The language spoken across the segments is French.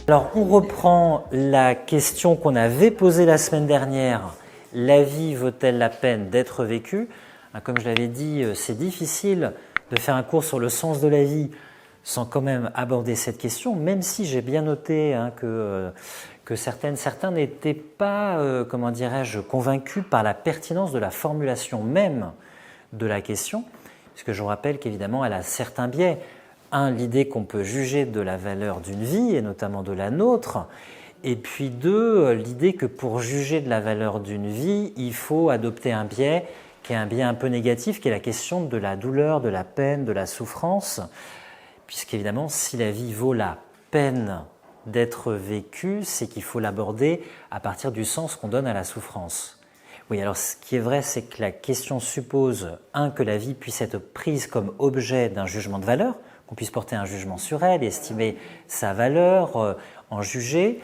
Alors, on reprend la question qu'on avait posée la semaine dernière. La vie vaut-elle la peine d'être vécue? Comme je l'avais dit, c'est difficile de faire un cours sur le sens de la vie sans quand même aborder cette question, même si j'ai bien noté que certains n'étaient pas, comment dirais-je, convaincus par la pertinence de la formulation même de la question, puisque je vous rappelle qu'évidemment, elle a certains biais. Un, l'idée qu'on peut juger de la valeur d'une vie, et notamment de la nôtre, et puis deux, l'idée que pour juger de la valeur d'une vie, il faut adopter un biais qui est un biais un peu négatif, qui est la question de la douleur, de la peine, de la souffrance, puisqu'évidemment, si la vie vaut la peine d'être vécue, c'est qu'il faut l'aborder à partir du sens qu'on donne à la souffrance. Oui, alors ce qui est vrai, c'est que la question suppose, un, que la vie puisse être prise comme objet d'un jugement de valeur, qu'on puisse porter un jugement sur elle, estimer sa valeur, en juger,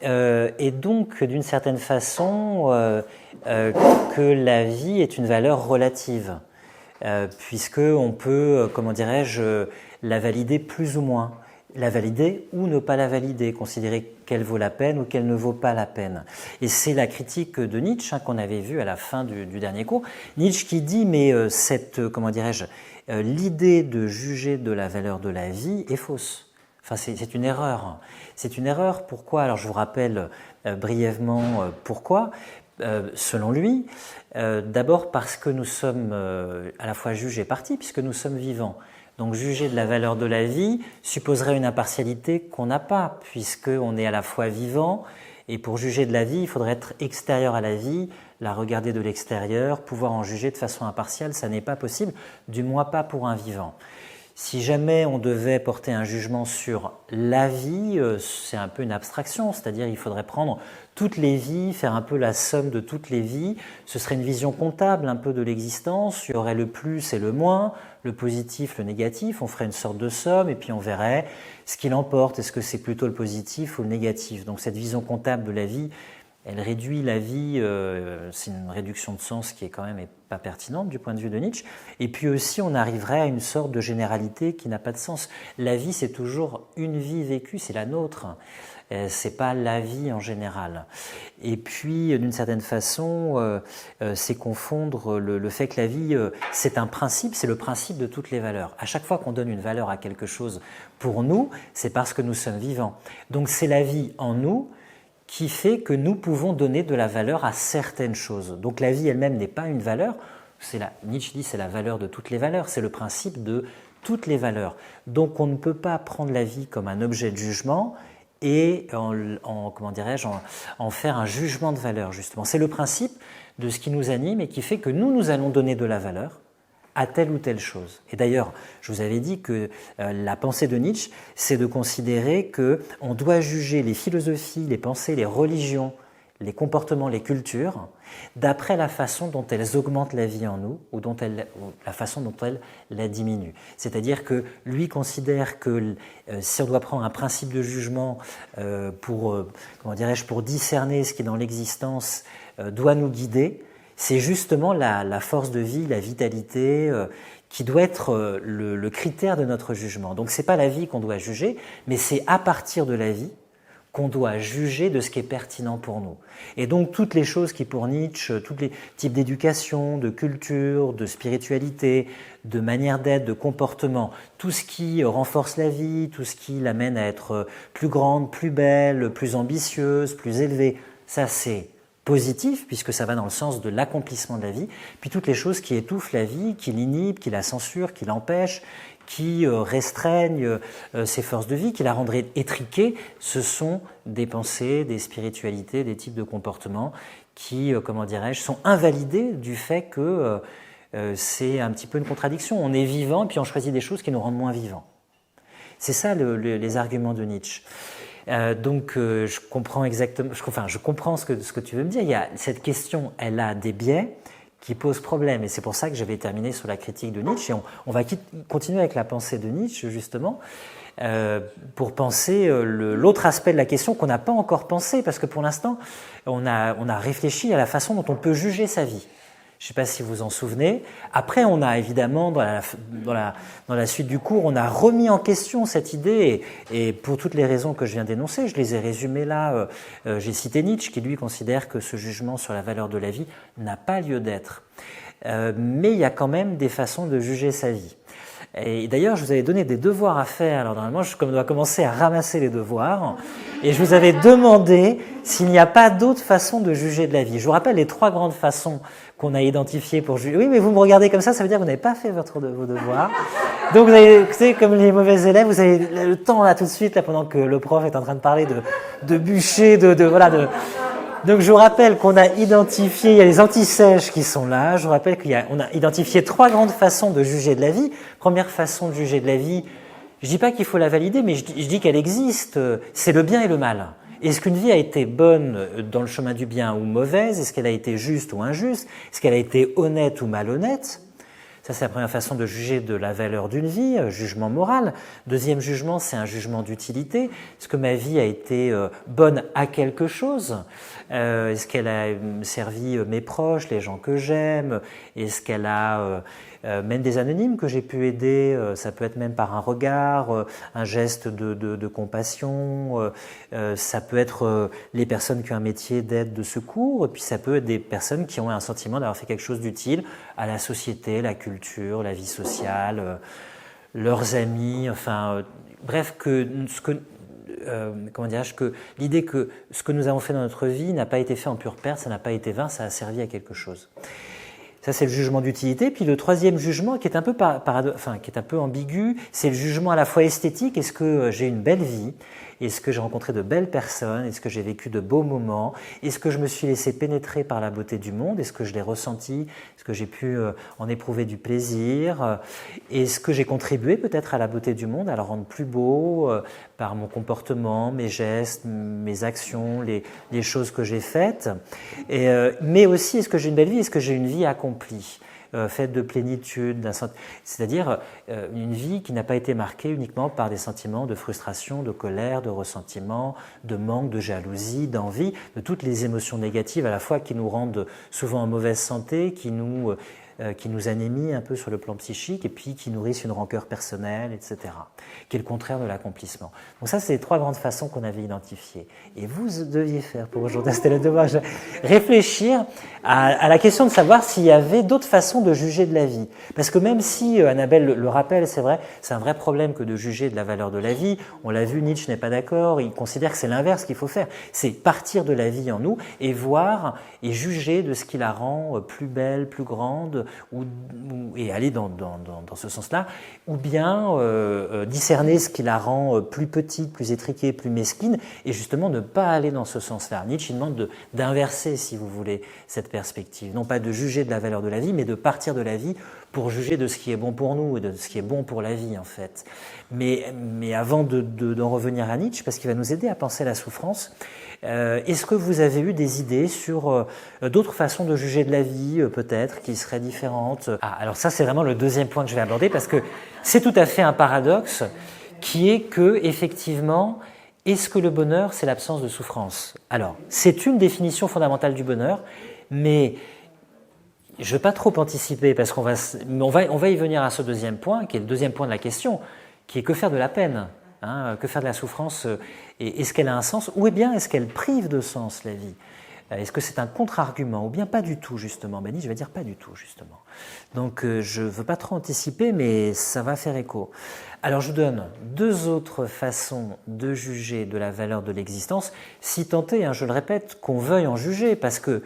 et donc d'une certaine façon que la vie est une valeur relative, puisqu'on peut, comment dirais-je, la valider plus ou moins, la valider ou ne pas la valider, considérer qu'elle vaut la peine ou qu'elle ne vaut pas la peine. Et c'est la critique de Nietzsche qu'on avait vue à la fin du dernier cours. Nietzsche qui dit, mais comment dirais-je, l'idée de juger de la valeur de la vie est fausse. Enfin, c'est une erreur. C'est une erreur, pourquoi? Alors je vous rappelle brièvement pourquoi. Selon lui, d'abord parce que nous sommes à la fois juges et partis, puisque nous sommes vivants. Donc juger de la valeur de la vie supposerait une impartialité qu'on n'a pas, puisqu'on est à la fois vivant, et pour juger de la vie, il faudrait être extérieur à la vie, la regarder de l'extérieur, pouvoir en juger de façon impartiale, ça n'est pas possible, du moins pas pour un vivant. Si jamais on devait porter un jugement sur la vie, c'est un peu une abstraction, c'est-à-dire il faudrait prendre toutes les vies, faire un peu la somme de toutes les vies, ce serait une vision comptable un peu de l'existence, il y aurait le plus et le moins, le positif, le négatif, on ferait une sorte de somme et puis on verrait ce qui l'emporte, est-ce que c'est plutôt le positif ou le négatif. Donc cette vision comptable de la vie, elle réduit la vie, c'est une réduction de sens qui est quand même pas pertinente du point de vue de Nietzsche. Et puis aussi, on arriverait à une sorte de généralité qui n'a pas de sens. La vie, c'est toujours une vie vécue, c'est la nôtre. C'est pas la vie en général. Et puis, d'une certaine façon, c'est confondre le fait que la vie, c'est un principe, c'est le principe de toutes les valeurs. À chaque fois qu'on donne une valeur à quelque chose pour nous, c'est parce que nous sommes vivants. Donc c'est la vie en nous qui fait que nous pouvons donner de la valeur à certaines choses. Donc la vie elle-même n'est pas une valeur, Nietzsche dit c'est la valeur de toutes les valeurs, c'est le principe de toutes les valeurs. Donc on ne peut pas prendre la vie comme un objet de jugement et comment dirais-je, en faire un jugement de valeur justement. C'est le principe de ce qui nous anime et qui fait que nous allons donner de la valeur à telle ou telle chose. Et d'ailleurs, je vous avais dit que la pensée de Nietzsche, c'est de considérer qu'on doit juger les philosophies, les pensées, les religions, les comportements, les cultures, d'après la façon dont elles augmentent la vie en nous ou la façon dont elles la diminuent. C'est-à-dire que lui considère que si on doit prendre un principe de jugement pour discerner ce qui est dans l'existence, doit nous guider, c'est justement la force de vie, la vitalité qui doit être le critère de notre jugement. Donc ce n'est pas la vie qu'on doit juger, mais c'est à partir de la vie qu'on doit juger de ce qui est pertinent pour nous. Et donc toutes les choses qui pour Nietzsche, tous les types d'éducation, de culture, de spiritualité, de manière d'être, de comportement, tout ce qui renforce la vie, tout ce qui l'amène à être plus grande, plus belle, plus ambitieuse, plus élevée, ça c'est positif, puisque ça va dans le sens de l'accomplissement de la vie, puis toutes les choses qui étouffent la vie, qui l'inhibent, qui la censurent, qui l'empêchent, qui restreignent ses forces de vie, qui la rendraient étriquée, ce sont des pensées, des spiritualités, des types de comportements qui, sont invalidés du fait que c'est un petit peu une contradiction. On est vivant et puis on choisit des choses qui nous rendent moins vivants. C'est ça les arguments de Nietzsche. Je comprends exactement, je comprends ce que tu veux me dire. Cette question, elle a des biais qui posent problème, et c'est pour ça que j'avais terminé sur la critique de Nietzsche. Et on va continuer avec la pensée de Nietzsche justement pour penser l'autre aspect de la question qu'on n'a pas encore pensé, parce que pour l'instant, on a réfléchi à la façon dont on peut juger sa vie. Je ne sais pas si vous vous en souvenez. Après, on a évidemment, dans la suite du cours, on a remis en question cette idée, et pour toutes les raisons que je viens d'énoncer, je les ai résumées là. J'ai cité Nietzsche, qui lui considère que ce jugement sur la valeur de la vie n'a pas lieu d'être. Mais il y a quand même des façons de juger sa vie. Et d'ailleurs, je vous avais donné des devoirs à faire. Alors normalement, je dois commencer à ramasser les devoirs. Et je vous avais demandé s'il n'y a pas d'autres façons de juger de la vie. Je vous rappelle les 3 grandes façons qu'on a identifiées pour juger. Oui, mais vous me regardez comme ça veut dire que vous n'avez pas fait vos devoirs. Donc vous avez, vous savez, comme les mauvais élèves, vous avez le temps là tout de suite, là, pendant que le prof est en train de parler de bûcher, voilà. Donc je vous rappelle qu'on a identifié, il y a les antisèches qui sont là, je vous rappelle qu'on a identifié 3 grandes façons de juger de la vie. Première façon de juger de la vie, je ne dis pas qu'il faut la valider, mais je dis qu'elle existe, c'est le bien et le mal. Est-ce qu'une vie a été bonne dans le chemin du bien ou mauvaise? Est-ce qu'elle a été juste ou injuste? Est-ce qu'elle a été honnête ou malhonnête? Ça, c'est la première façon de juger de la valeur d'une vie, jugement moral. Deuxième jugement, c'est un jugement d'utilité. Est-ce que ma vie a été bonne à quelque chose? Est-ce qu'elle a servi mes proches, les gens que j'aime? Est-ce qu'elle a même des anonymes que j'ai pu aider? Ça peut être même par un regard, un geste de compassion. Ça peut être les personnes qui ont un métier d'aide, de secours. Et puis ça peut être des personnes qui ont un sentiment d'avoir fait quelque chose d'utile à la société, la culture, la vie sociale, leurs amis. Enfin, bref, que l'idée que ce que nous avons fait dans notre vie n'a pas été fait en pure perte, ça n'a pas été vain, ça a servi à quelque chose. Ça, c'est le jugement d'utilité. Puis le troisième jugement, qui est un peu qui est un peu ambigu, c'est le jugement à la fois esthétique. Est-ce que j'ai une belle vie? Est-ce que j'ai rencontré de belles personnes? Est-ce que j'ai vécu de beaux moments? Est-ce que je me suis laissé pénétrer par la beauté du monde? Est-ce que je l'ai ressenti? Est-ce que j'ai pu en éprouver du plaisir? Est-ce que j'ai contribué peut-être à la beauté du monde, à le rendre plus beau par mon comportement, mes gestes, mes actions, les choses que j'ai faites? Mais aussi, est-ce que j'ai une belle vie? Est-ce que j'ai une vie accomplie? Faite de plénitude, c'est-à-dire une vie qui n'a pas été marquée uniquement par des sentiments de frustration, de colère, de ressentiment, de manque, de jalousie, d'envie, de toutes les émotions négatives à la fois qui nous rendent souvent en mauvaise santé, qui nous anémient un peu sur le plan psychique et puis qui nourrissent une rancœur personnelle, etc., qui est le contraire de l'accomplissement. Donc ça, c'est les 3 grandes façons qu'on avait identifiées. Et vous deviez faire pour aujourd'hui, c'était le devoir, réfléchir à la question de savoir s'il y avait d'autres façons de juger de la vie. Parce que même si, Annabelle le rappelle, c'est vrai, c'est un vrai problème que de juger de la valeur de la vie. On l'a vu, Nietzsche n'est pas d'accord, il considère que c'est l'inverse qu'il faut faire. C'est partir de la vie en nous et voir et juger de ce qui la rend plus belle, plus grande, et aller dans ce sens-là, ou bien discerner ce qui la rend plus petite, plus étriquée, plus mesquine, et justement ne pas aller dans ce sens-là. Nietzsche demande d'inverser, si vous voulez, cette perspective. Non pas de juger de la valeur de la vie, mais de partir de la vie pour juger de ce qui est bon pour nous et de ce qui est bon pour la vie, en fait. Mais avant d'en revenir à Nietzsche, parce qu'il va nous aider à penser la souffrance, est-ce que vous avez eu des idées sur d'autres façons de juger de la vie, peut-être, qui seraient différentes? Alors ça, c'est vraiment le deuxième point que je vais aborder, parce que c'est tout à fait un paradoxe, qui est que, effectivement, est-ce que le bonheur, c'est l'absence de souffrance? Alors, c'est une définition fondamentale du bonheur, mais je ne veux pas trop anticiper, parce qu'on va y venir à ce deuxième point, qui est le deuxième point de la question, qui est que faire de la peine? Que faire de la souffrance? Et est-ce qu'elle a un sens? Ou bien est-ce qu'elle prive de sens la vie? Est-ce que c'est un contre-argument? Ou bien pas du tout, justement? Ben, je vais dire pas du tout, justement. Donc je ne veux pas trop anticiper, mais ça va faire écho. Alors je vous donne 2 autres façons de juger de la valeur de l'existence, si tant est, je le répète, qu'on veuille en juger, parce que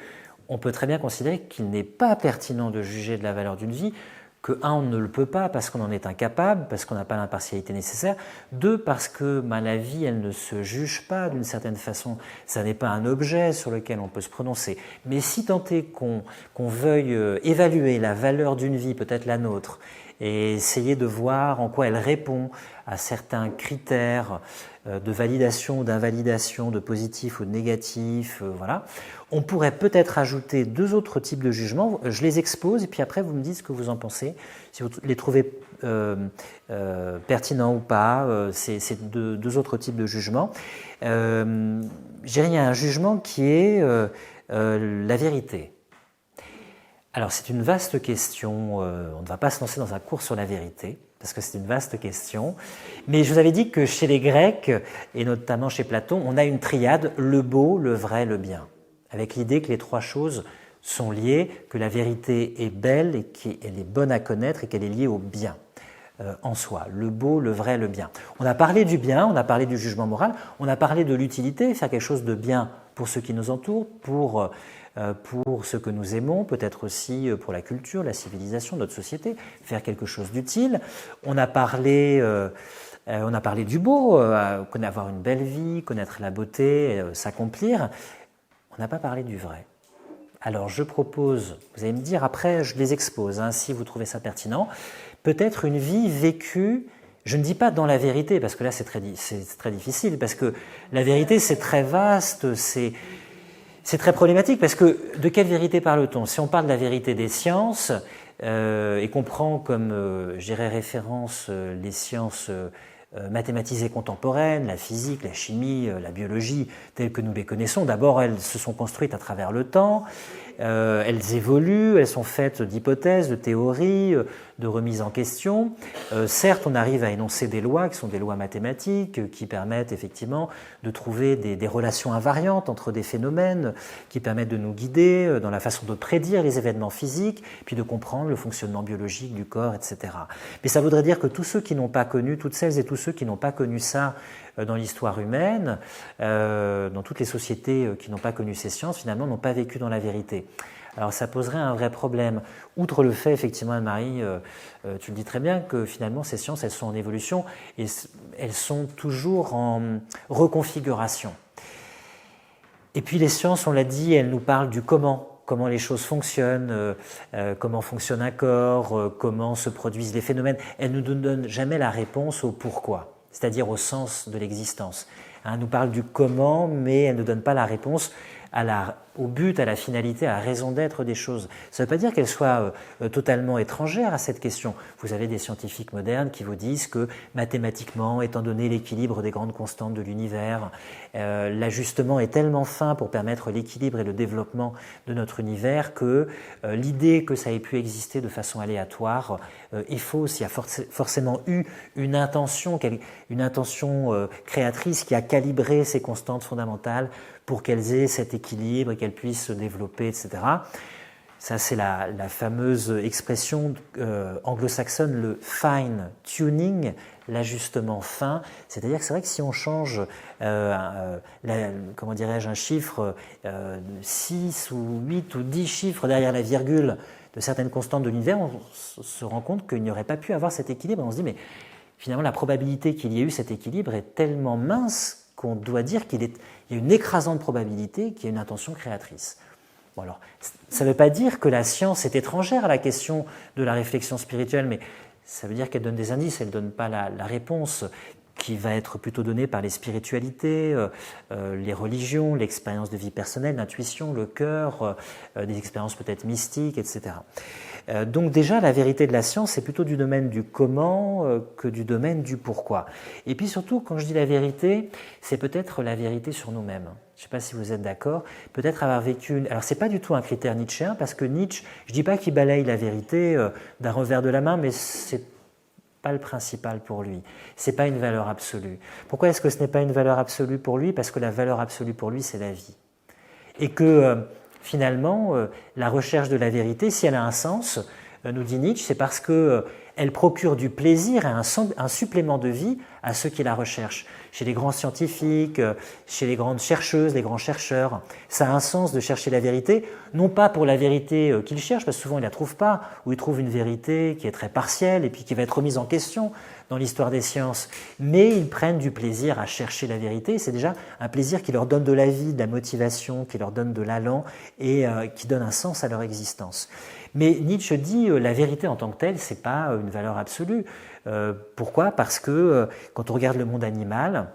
on peut très bien considérer qu'il n'est pas pertinent de juger de la valeur d'une vie, que 1, on ne le peut pas parce qu'on en est incapable, parce qu'on n'a pas l'impartialité nécessaire, 2, parce que la vie, elle ne se juge pas d'une certaine façon, ça n'est pas un objet sur lequel on peut se prononcer. Mais si tant est qu'on veuille évaluer la valeur d'une vie, peut-être la nôtre, et essayer de voir en quoi elle répond à certains critères de validation ou d'invalidation, de positif ou de négatif, voilà. On pourrait peut-être ajouter 2 autres types de jugements, je les expose et puis après vous me dites ce que vous en pensez, si vous les trouvez pertinents ou pas, ces 2 autres types de jugements. Il y a un jugement qui est la vérité. Alors c'est une vaste question, on ne va pas se lancer dans un cours sur la vérité, parce que c'est une vaste question, mais je vous avais dit que chez les Grecs, et notamment chez Platon, on a une triade, le beau, le vrai, le bien, avec l'idée que les trois choses sont liées, que la vérité est belle et qu'elle est bonne à connaître et qu'elle est liée au bien en soi, le beau, le vrai, le bien. On a parlé du bien, on a parlé du jugement moral, on a parlé de l'utilité, faire quelque chose de bien pour ceux qui nous entourent, pour ce que nous aimons, peut-être aussi pour la culture, la civilisation, notre société, faire quelque chose d'utile. On a parlé du beau, avoir une belle vie, connaître la beauté, s'accomplir. On n'a pas parlé du vrai. Alors je propose, vous allez me dire, après je les expose, si vous trouvez ça pertinent, peut-être une vie vécue, je ne dis pas dans la vérité, parce que là c'est très difficile, parce que la vérité c'est très vaste, c'est très problématique, parce que de quelle vérité parle-t-on? Si on parle de la vérité des sciences, et qu'on prend comme, je dirais, référence les sciences mathématisées contemporaines, la physique, la chimie, la biologie, telles que nous les connaissons, d'abord elles se sont construites à travers le temps, elles évoluent, elles sont faites d'hypothèses, de théories, de remises en question. Certes, on arrive à énoncer des lois qui sont des lois mathématiques, qui permettent effectivement de trouver des relations invariantes entre des phénomènes, qui permettent de nous guider dans la façon de prédire les événements physiques, puis de comprendre le fonctionnement biologique du corps, etc. Mais ça voudrait dire que tous ceux qui n'ont pas connu, toutes celles et tous ceux qui n'ont pas connu ça dans l'histoire humaine, dans toutes les sociétés qui n'ont pas connu ces sciences, finalement n'ont pas vécu dans la vérité. Alors ça poserait un vrai problème. Outre le fait, effectivement, Anne-Marie, tu le dis très bien, que finalement ces sciences, elles sont en évolution et elles sont toujours en reconfiguration. Et puis les sciences, on l'a dit, elles nous parlent du comment les choses fonctionnent, comment fonctionne un corps, comment se produisent les phénomènes. Elles ne nous donnent jamais la réponse au pourquoi, c'est-à-dire au sens de l'existence. Elles nous parlent du comment, mais elles ne donnent pas la réponse au but, à la finalité, à la raison d'être des choses. Ça ne veut pas dire qu'elles soient totalement étrangères à cette question. Vous avez des scientifiques modernes qui vous disent que mathématiquement, étant donné l'équilibre des grandes constantes de l'univers, l'ajustement est tellement fin pour permettre l'équilibre et le développement de notre univers que l'idée que ça ait pu exister de façon aléatoire est fausse. Il y a forcément eu une intention créatrice qui a calibré ces constantes fondamentales pour qu'elles aient cet équilibre et qu'elles puissent se développer, etc. Ça, c'est la fameuse expression anglo-saxonne, le fine tuning, l'ajustement fin. C'est-à-dire que c'est vrai que si on change, un chiffre, 6 ou 8 ou 10 chiffres derrière la virgule de certaines constantes de l'univers, on se rend compte qu'il n'y aurait pas pu avoir cet équilibre. On se dit, mais finalement, la probabilité qu'il y ait eu cet équilibre est tellement mince qu'on doit dire qu'il y a une écrasante probabilité qu'il y ait une intention créatrice. Bon alors, ça ne veut pas dire que la science est étrangère à la question de la réflexion spirituelle, mais ça veut dire qu'elle donne des indices, elle ne donne pas la réponse qui va être plutôt donnée par les spiritualités, les religions, l'expérience de vie personnelle, l'intuition, le cœur, des expériences peut-être mystiques, etc. Donc déjà, la vérité de la science, c'est plutôt du domaine du comment que du domaine du pourquoi. Et puis surtout, quand je dis la vérité, c'est peut-être la vérité sur nous-mêmes. Je ne sais pas si vous êtes d'accord. Peut-être avoir vécu... Alors, ce n'est pas du tout un critère nietzschéen, parce que Nietzsche, je ne dis pas qu'il balaye la vérité d'un revers de la main, mais ce n'est pas le principal pour lui. Ce n'est pas une valeur absolue. Pourquoi est-ce que ce n'est pas une valeur absolue pour lui? Parce que la valeur absolue pour lui, c'est la vie. Et que... Finalement, la recherche de la vérité, si elle a un sens, nous dit Nietzsche, c'est parce qu'elle procure du plaisir et un supplément de vie à ceux qui la recherchent. Chez les grands scientifiques, chez les grandes chercheuses, les grands chercheurs, ça a un sens de chercher la vérité, non pas pour la vérité qu'ils cherchent, parce que souvent ils ne la trouvent pas, ou ils trouvent une vérité qui est très partielle et puis qui va être remise en question dans l'histoire des sciences, mais ils prennent du plaisir à chercher la vérité. C'est déjà un plaisir qui leur donne de la vie, de la motivation, qui leur donne de l'allant et qui donne un sens à leur existence. Mais Nietzsche dit la vérité en tant que telle, c'est pas une valeur absolue. Pourquoi? Parce que quand on regarde le monde animal,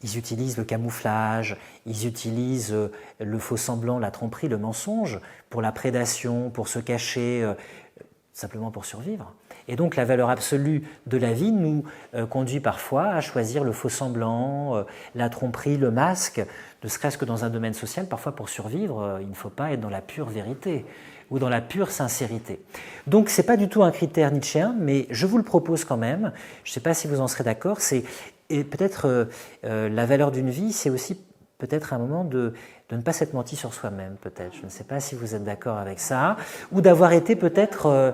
ils utilisent le camouflage, ils utilisent le faux-semblant, la tromperie, le mensonge pour la prédation, pour se cacher, simplement pour survivre. Et donc la valeur absolue de la vie nous conduit parfois à choisir le faux semblant, la tromperie, le masque, ne serait-ce que dans un domaine social. Parfois pour survivre, il ne faut pas être dans la pure vérité ou dans la pure sincérité. Donc ce n'est pas du tout un critère nietzschéen, mais je vous le propose quand même. Je ne sais pas si vous en serez d'accord. Et peut-être la valeur d'une vie, c'est aussi peut-être un moment de ne pas s'être menti sur soi-même, peut-être. Je ne sais pas si vous êtes d'accord avec ça. Ou d'avoir été peut-être,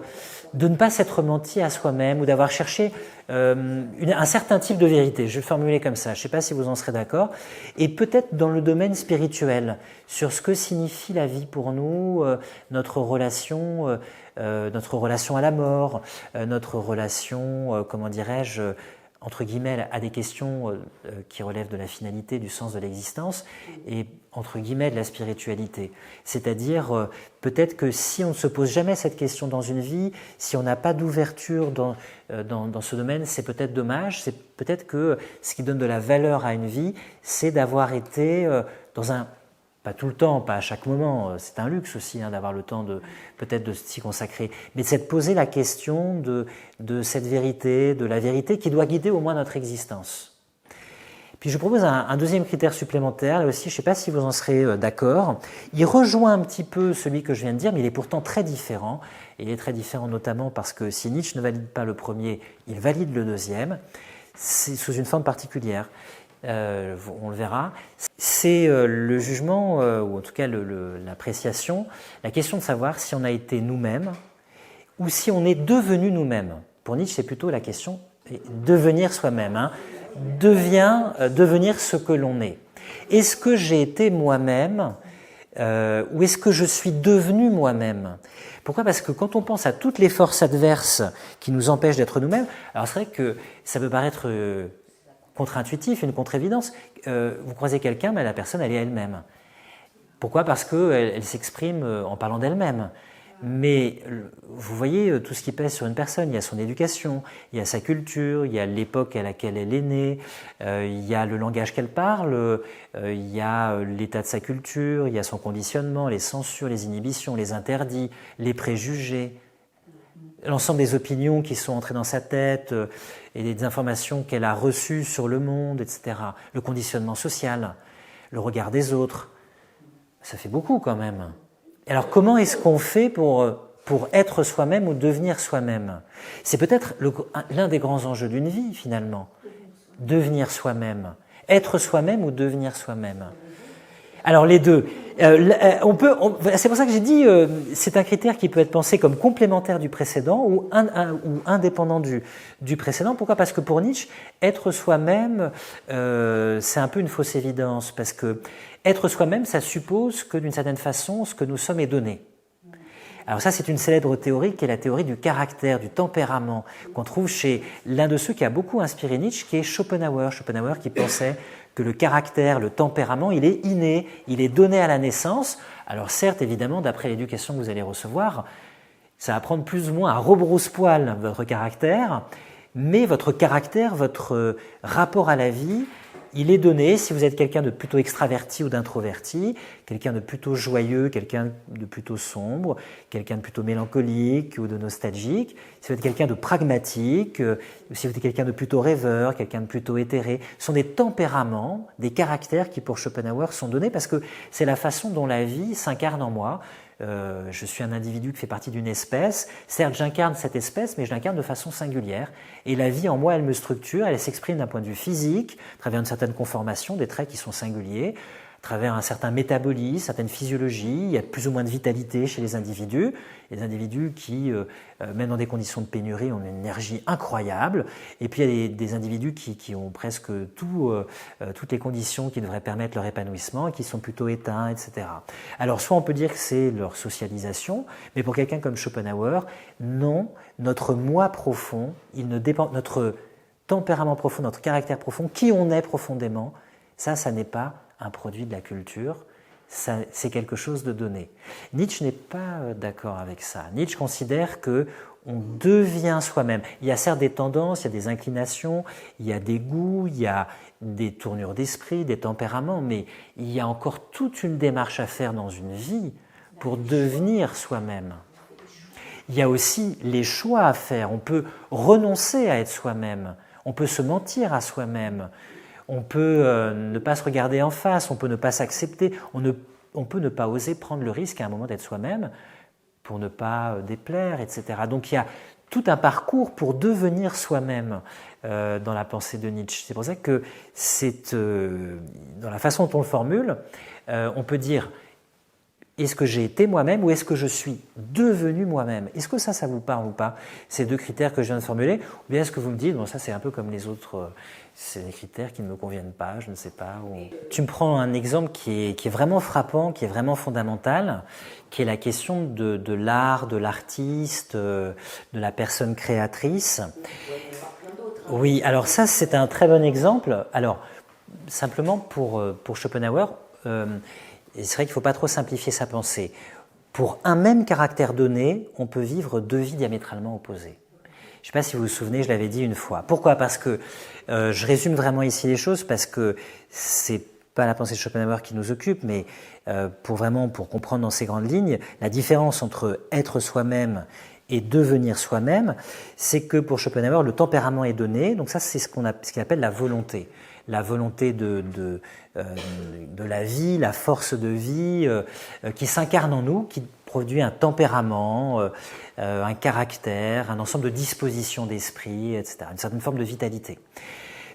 de ne pas s'être menti à soi-même, ou d'avoir cherché un certain type de vérité. Je vais le formuler comme ça. Je ne sais pas si vous en serez d'accord. Et peut-être dans le domaine spirituel, sur ce que signifie la vie pour nous, notre relation à la mort, notre relation, comment dirais-je, entre guillemets, à des questions qui relèvent de la finalité, du sens de l'existence, et entre guillemets de la spiritualité. C'est-à-dire, peut-être que si on ne se pose jamais cette question dans une vie, si on n'a pas d'ouverture dans ce domaine, c'est peut-être dommage. C'est peut-être que ce qui donne de la valeur à une vie, c'est d'avoir été dans un... Pas tout le temps, pas à chaque moment, c'est un luxe aussi d'avoir le temps peut-être de s'y consacrer, mais c'est de poser la question de cette vérité, de la vérité qui doit guider au moins notre existence. Puis je propose un deuxième critère supplémentaire, là aussi je ne sais pas si vous en serez d'accord, il rejoint un petit peu celui que je viens de dire, mais il est pourtant très différent, et il est très différent notamment parce que si Nietzsche ne valide pas le premier, il valide le deuxième, c'est sous une forme particulière. On le verra, c'est le jugement, ou en tout cas l'appréciation, la question de savoir si on a été nous-mêmes ou si on est devenu nous-mêmes. Pour Nietzsche, c'est plutôt la question devenir soi-même, devenir ce que l'on est. Est-ce que j'ai été moi-même ou est-ce que je suis devenu moi-même? Pourquoi? Parce que quand on pense à toutes les forces adverses qui nous empêchent d'être nous-mêmes, alors c'est vrai que ça peut paraître contre-intuitif, une contre-évidence. Vous croisez quelqu'un, mais la personne, elle est elle-même. Pourquoi? Parce qu'elle s'exprime en parlant d'elle-même. Mais vous voyez tout ce qui pèse sur une personne. Il y a son éducation, il y a sa culture, il y a l'époque à laquelle elle est née, il y a le langage qu'elle parle, il y a l'état de sa culture, il y a son conditionnement, les censures, les inhibitions, les interdits, les préjugés, l'ensemble des opinions qui sont entrées dans sa tête et des informations qu'elle a reçues sur le monde, etc. Le conditionnement social, le regard des autres, ça fait beaucoup quand même. Alors comment est-ce qu'on fait pour être soi-même ou devenir soi-même? C'est peut-être l'un des grands enjeux d'une vie finalement, devenir soi-même. Être soi-même ou devenir soi-même. Alors les deux, c'est pour ça que j'ai dit c'est un critère qui peut être pensé comme complémentaire du précédent ou indépendant du précédent. Pourquoi? Parce que pour Nietzsche, être soi-même, c'est un peu une fausse évidence, parce que être soi-même, ça suppose que d'une certaine façon, ce que nous sommes est donné. Alors ça, c'est une célèbre théorie qui est la théorie du caractère, du tempérament, qu'on trouve chez l'un de ceux qui a beaucoup inspiré Nietzsche, qui est Schopenhauer. Schopenhauer qui pensait que le caractère, le tempérament, il est inné, il est donné à la naissance. Alors certes, évidemment, d'après l'éducation que vous allez recevoir, ça va prendre plus ou moins à rebrousse-poil votre caractère, mais votre caractère, votre rapport à la vie, il est donné si vous êtes quelqu'un de plutôt extraverti ou d'introverti, quelqu'un de plutôt joyeux, quelqu'un de plutôt sombre, quelqu'un de plutôt mélancolique ou de nostalgique, si vous êtes quelqu'un de pragmatique, si vous êtes quelqu'un de plutôt rêveur, quelqu'un de plutôt éthéré. Ce sont des tempéraments, des caractères qui pour Schopenhauer sont donnés parce que c'est la façon dont la vie s'incarne en moi. Je suis un individu qui fait partie d'une espèce. Certes, j'incarne cette espèce, mais je l'incarne de façon singulière. Et la vie en moi, elle me structure, elle s'exprime d'un point de vue physique, à travers une certaine conformation, des traits qui sont singuliers, à travers un certain métabolisme, certaine physiologie. Il y a plus ou moins de vitalité chez les individus. Les individus qui, même dans des conditions de pénurie, ont une énergie incroyable. Et puis il y a des individus qui ont presque toutes les conditions qui devraient permettre leur épanouissement et qui sont plutôt éteints, etc. Alors soit on peut dire que c'est leur socialisation, mais pour quelqu'un comme Schopenhauer, non, notre moi profond, il ne dépend, notre tempérament profond, notre caractère profond, qui on est profondément, ça n'est pas un produit de la culture, c'est quelque chose de donné. Nietzsche n'est pas d'accord avec ça. Nietzsche considère que on devient soi-même. Il y a certes des tendances, il y a des inclinations, il y a des goûts, il y a des tournures d'esprit, des tempéraments, mais il y a encore toute une démarche à faire dans une vie pour devenir soi-même. il y a aussi les choix à faire. On peut renoncer à être soi-même, on peut se mentir à soi-même, on peut ne pas se regarder en face, on peut ne pas s'accepter, on peut ne pas oser prendre le risque à un moment d'être soi-même pour ne pas déplaire, etc. Donc il y a tout un parcours pour devenir soi-même dans la pensée de Nietzsche. C'est pour ça que dans la façon dont on le formule, on peut dire: est-ce que j'ai été moi-même ou est-ce que je suis devenu moi-même? Est-ce que ça vous parle ou pas, ces deux critères que je viens de formuler? Ou bien est-ce que vous me dites, bon, ça c'est un peu comme les autres, c'est des critères qui ne me conviennent pas, je ne sais pas. Tu me prends un exemple qui est vraiment frappant, qui est vraiment fondamental, qui est la question de l'art, de l'artiste, de la personne créatrice. Oui, alors ça c'est un très bon exemple. Alors, simplement pour Schopenhauer, et c'est vrai qu'il ne faut pas trop simplifier sa pensée. Pour un même caractère donné, on peut vivre deux vies diamétralement opposées. Je ne sais pas si vous vous souvenez, je l'avais dit une fois. Pourquoi? Parce que je résume vraiment ici les choses, parce que c'est pas la pensée de Schopenhauer qui nous occupe, mais pour comprendre dans ces grandes lignes, la différence entre être soi-même et devenir soi-même, c'est que pour Schopenhauer, le tempérament est donné. Donc ça, c'est ce qu'il appelle la volonté. La volonté de la vie, la force de vie qui s'incarne en nous, qui produit un tempérament, un caractère, un ensemble de dispositions d'esprit, etc., une certaine forme de vitalité.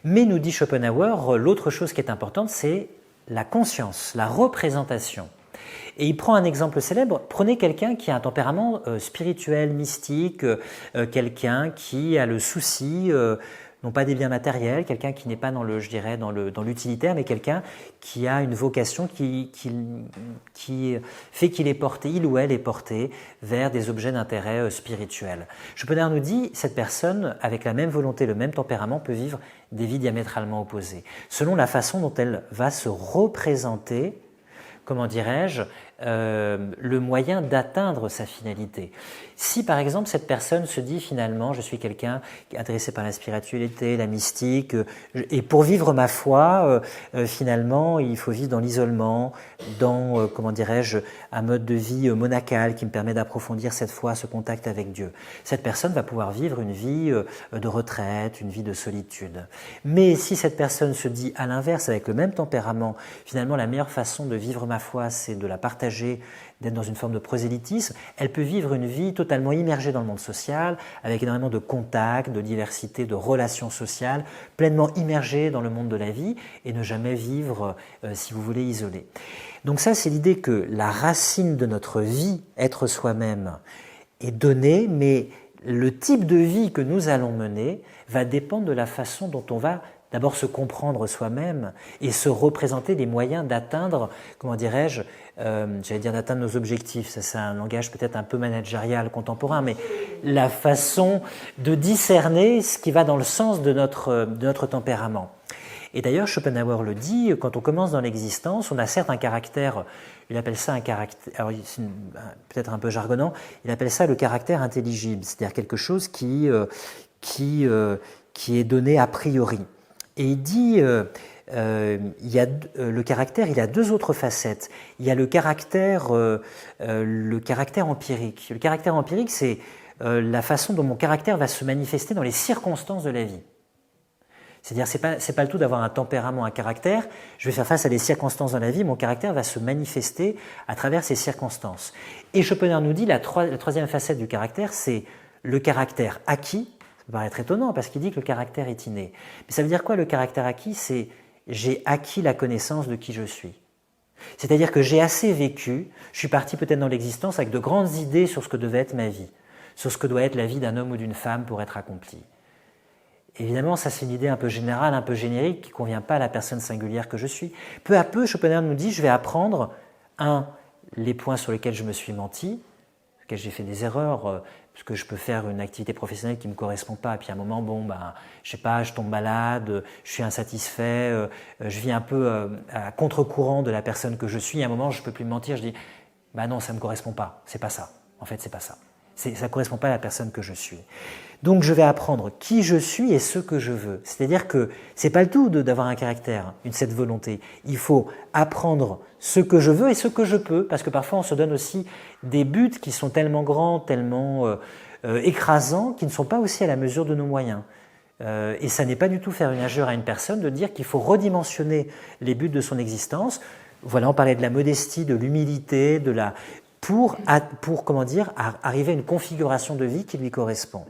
Mais nous dit Schopenhauer, l'autre chose qui est importante, c'est la conscience, la représentation. Et il prend un exemple célèbre: prenez quelqu'un qui a un tempérament spirituel, mystique, quelqu'un qui a le souci non pas des biens matériels, quelqu'un qui n'est pas dans l'utilitaire, mais quelqu'un qui a une vocation qui fait qu'il ou elle est porté vers des objets d'intérêt spirituel. Schopenhauer nous dit, cette personne, avec la même volonté, le même tempérament, peut vivre des vies diamétralement opposées, selon la façon dont elle va se représenter, comment dirais-je, le moyen d'atteindre sa finalité. Si par exemple cette personne se dit finalement je suis quelqu'un intéressé par la spiritualité, la mystique, et pour vivre ma foi, finalement il faut vivre dans l'isolement, dans comment dirais-je, un mode de vie monacal qui me permet d'approfondir cette foi, ce contact avec Dieu. Cette personne va pouvoir vivre une vie de retraite, une vie de solitude. Mais si cette personne se dit à l'inverse, avec le même tempérament, finalement la meilleure façon de vivre ma foi, c'est de la partager, d'être dans une forme de prosélytisme, elle peut vivre une vie totalement immergée dans le monde social, avec énormément de contacts, de diversité, de relations sociales, pleinement immergée dans le monde de la vie et ne jamais vivre, si vous voulez, isolée. Donc ça, c'est l'idée que la racine de notre vie, être soi-même, est donnée, mais le type de vie que nous allons mener va dépendre de la façon dont on va d'abord se comprendre soi-même et se représenter des moyens d'atteindre, comment dirais-je, d'atteindre nos objectifs. Ça, c'est un langage peut-être un peu managérial contemporain, mais la façon de discerner ce qui va dans le sens de notre tempérament. Et d'ailleurs, Schopenhauer le dit, quand on commence dans l'existence, on a certes un caractère, il appelle ça un caractère, alors c'est peut-être un peu jargonnant, il appelle ça le caractère intelligible, c'est-à-dire quelque chose qui est donné a priori. Et il dit, le caractère, il a deux autres facettes. Il y a le caractère empirique. Le caractère empirique, c'est la façon dont mon caractère va se manifester dans les circonstances de la vie. C'est-à-dire, c'est pas le tout d'avoir un tempérament, un caractère. Je vais faire face à des circonstances dans la vie, mon caractère va se manifester à travers ces circonstances. Et Schopenhauer nous dit, la troisième facette du caractère, c'est le caractère acquis. Ça peut paraître étonnant parce qu'il dit que le caractère est inné. Mais ça veut dire quoi le caractère acquis? C'est j'ai acquis la connaissance de qui je suis. C'est-à-dire que j'ai assez vécu, je suis parti peut-être dans l'existence avec de grandes idées sur ce que devait être ma vie, sur ce que doit être la vie d'un homme ou d'une femme pour être accomplie. Évidemment, ça c'est une idée un peu générale, un peu générique, qui ne convient pas à la personne singulière que je suis. Peu à peu, Schopenhauer nous dit, je vais apprendre, les points sur lesquels je me suis menti, sur lesquels j'ai fait des erreurs, parce que je peux faire une activité professionnelle qui ne me correspond pas, et puis à un moment, je sais pas, je tombe malade, je suis insatisfait, je vis un peu à contre-courant de la personne que je suis, et à un moment, je ne peux plus me mentir, je dis, non, ça ne me correspond pas, c'est pas ça, en fait, c'est pas ça. Ça ne correspond pas à la personne que je suis. Donc je vais apprendre qui je suis et ce que je veux. C'est-à-dire que ce n'est pas le tout d'avoir un caractère, cette volonté. Il faut apprendre ce que je veux et ce que je peux, parce que parfois on se donne aussi des buts qui sont tellement grands, tellement écrasants, qui ne sont pas aussi à la mesure de nos moyens. Et ça n'est pas du tout faire une injure à une personne de dire qu'il faut redimensionner les buts de son existence. Voilà, on parlait de la modestie, de l'humilité, pour comment dire, arriver à une configuration de vie qui lui correspond.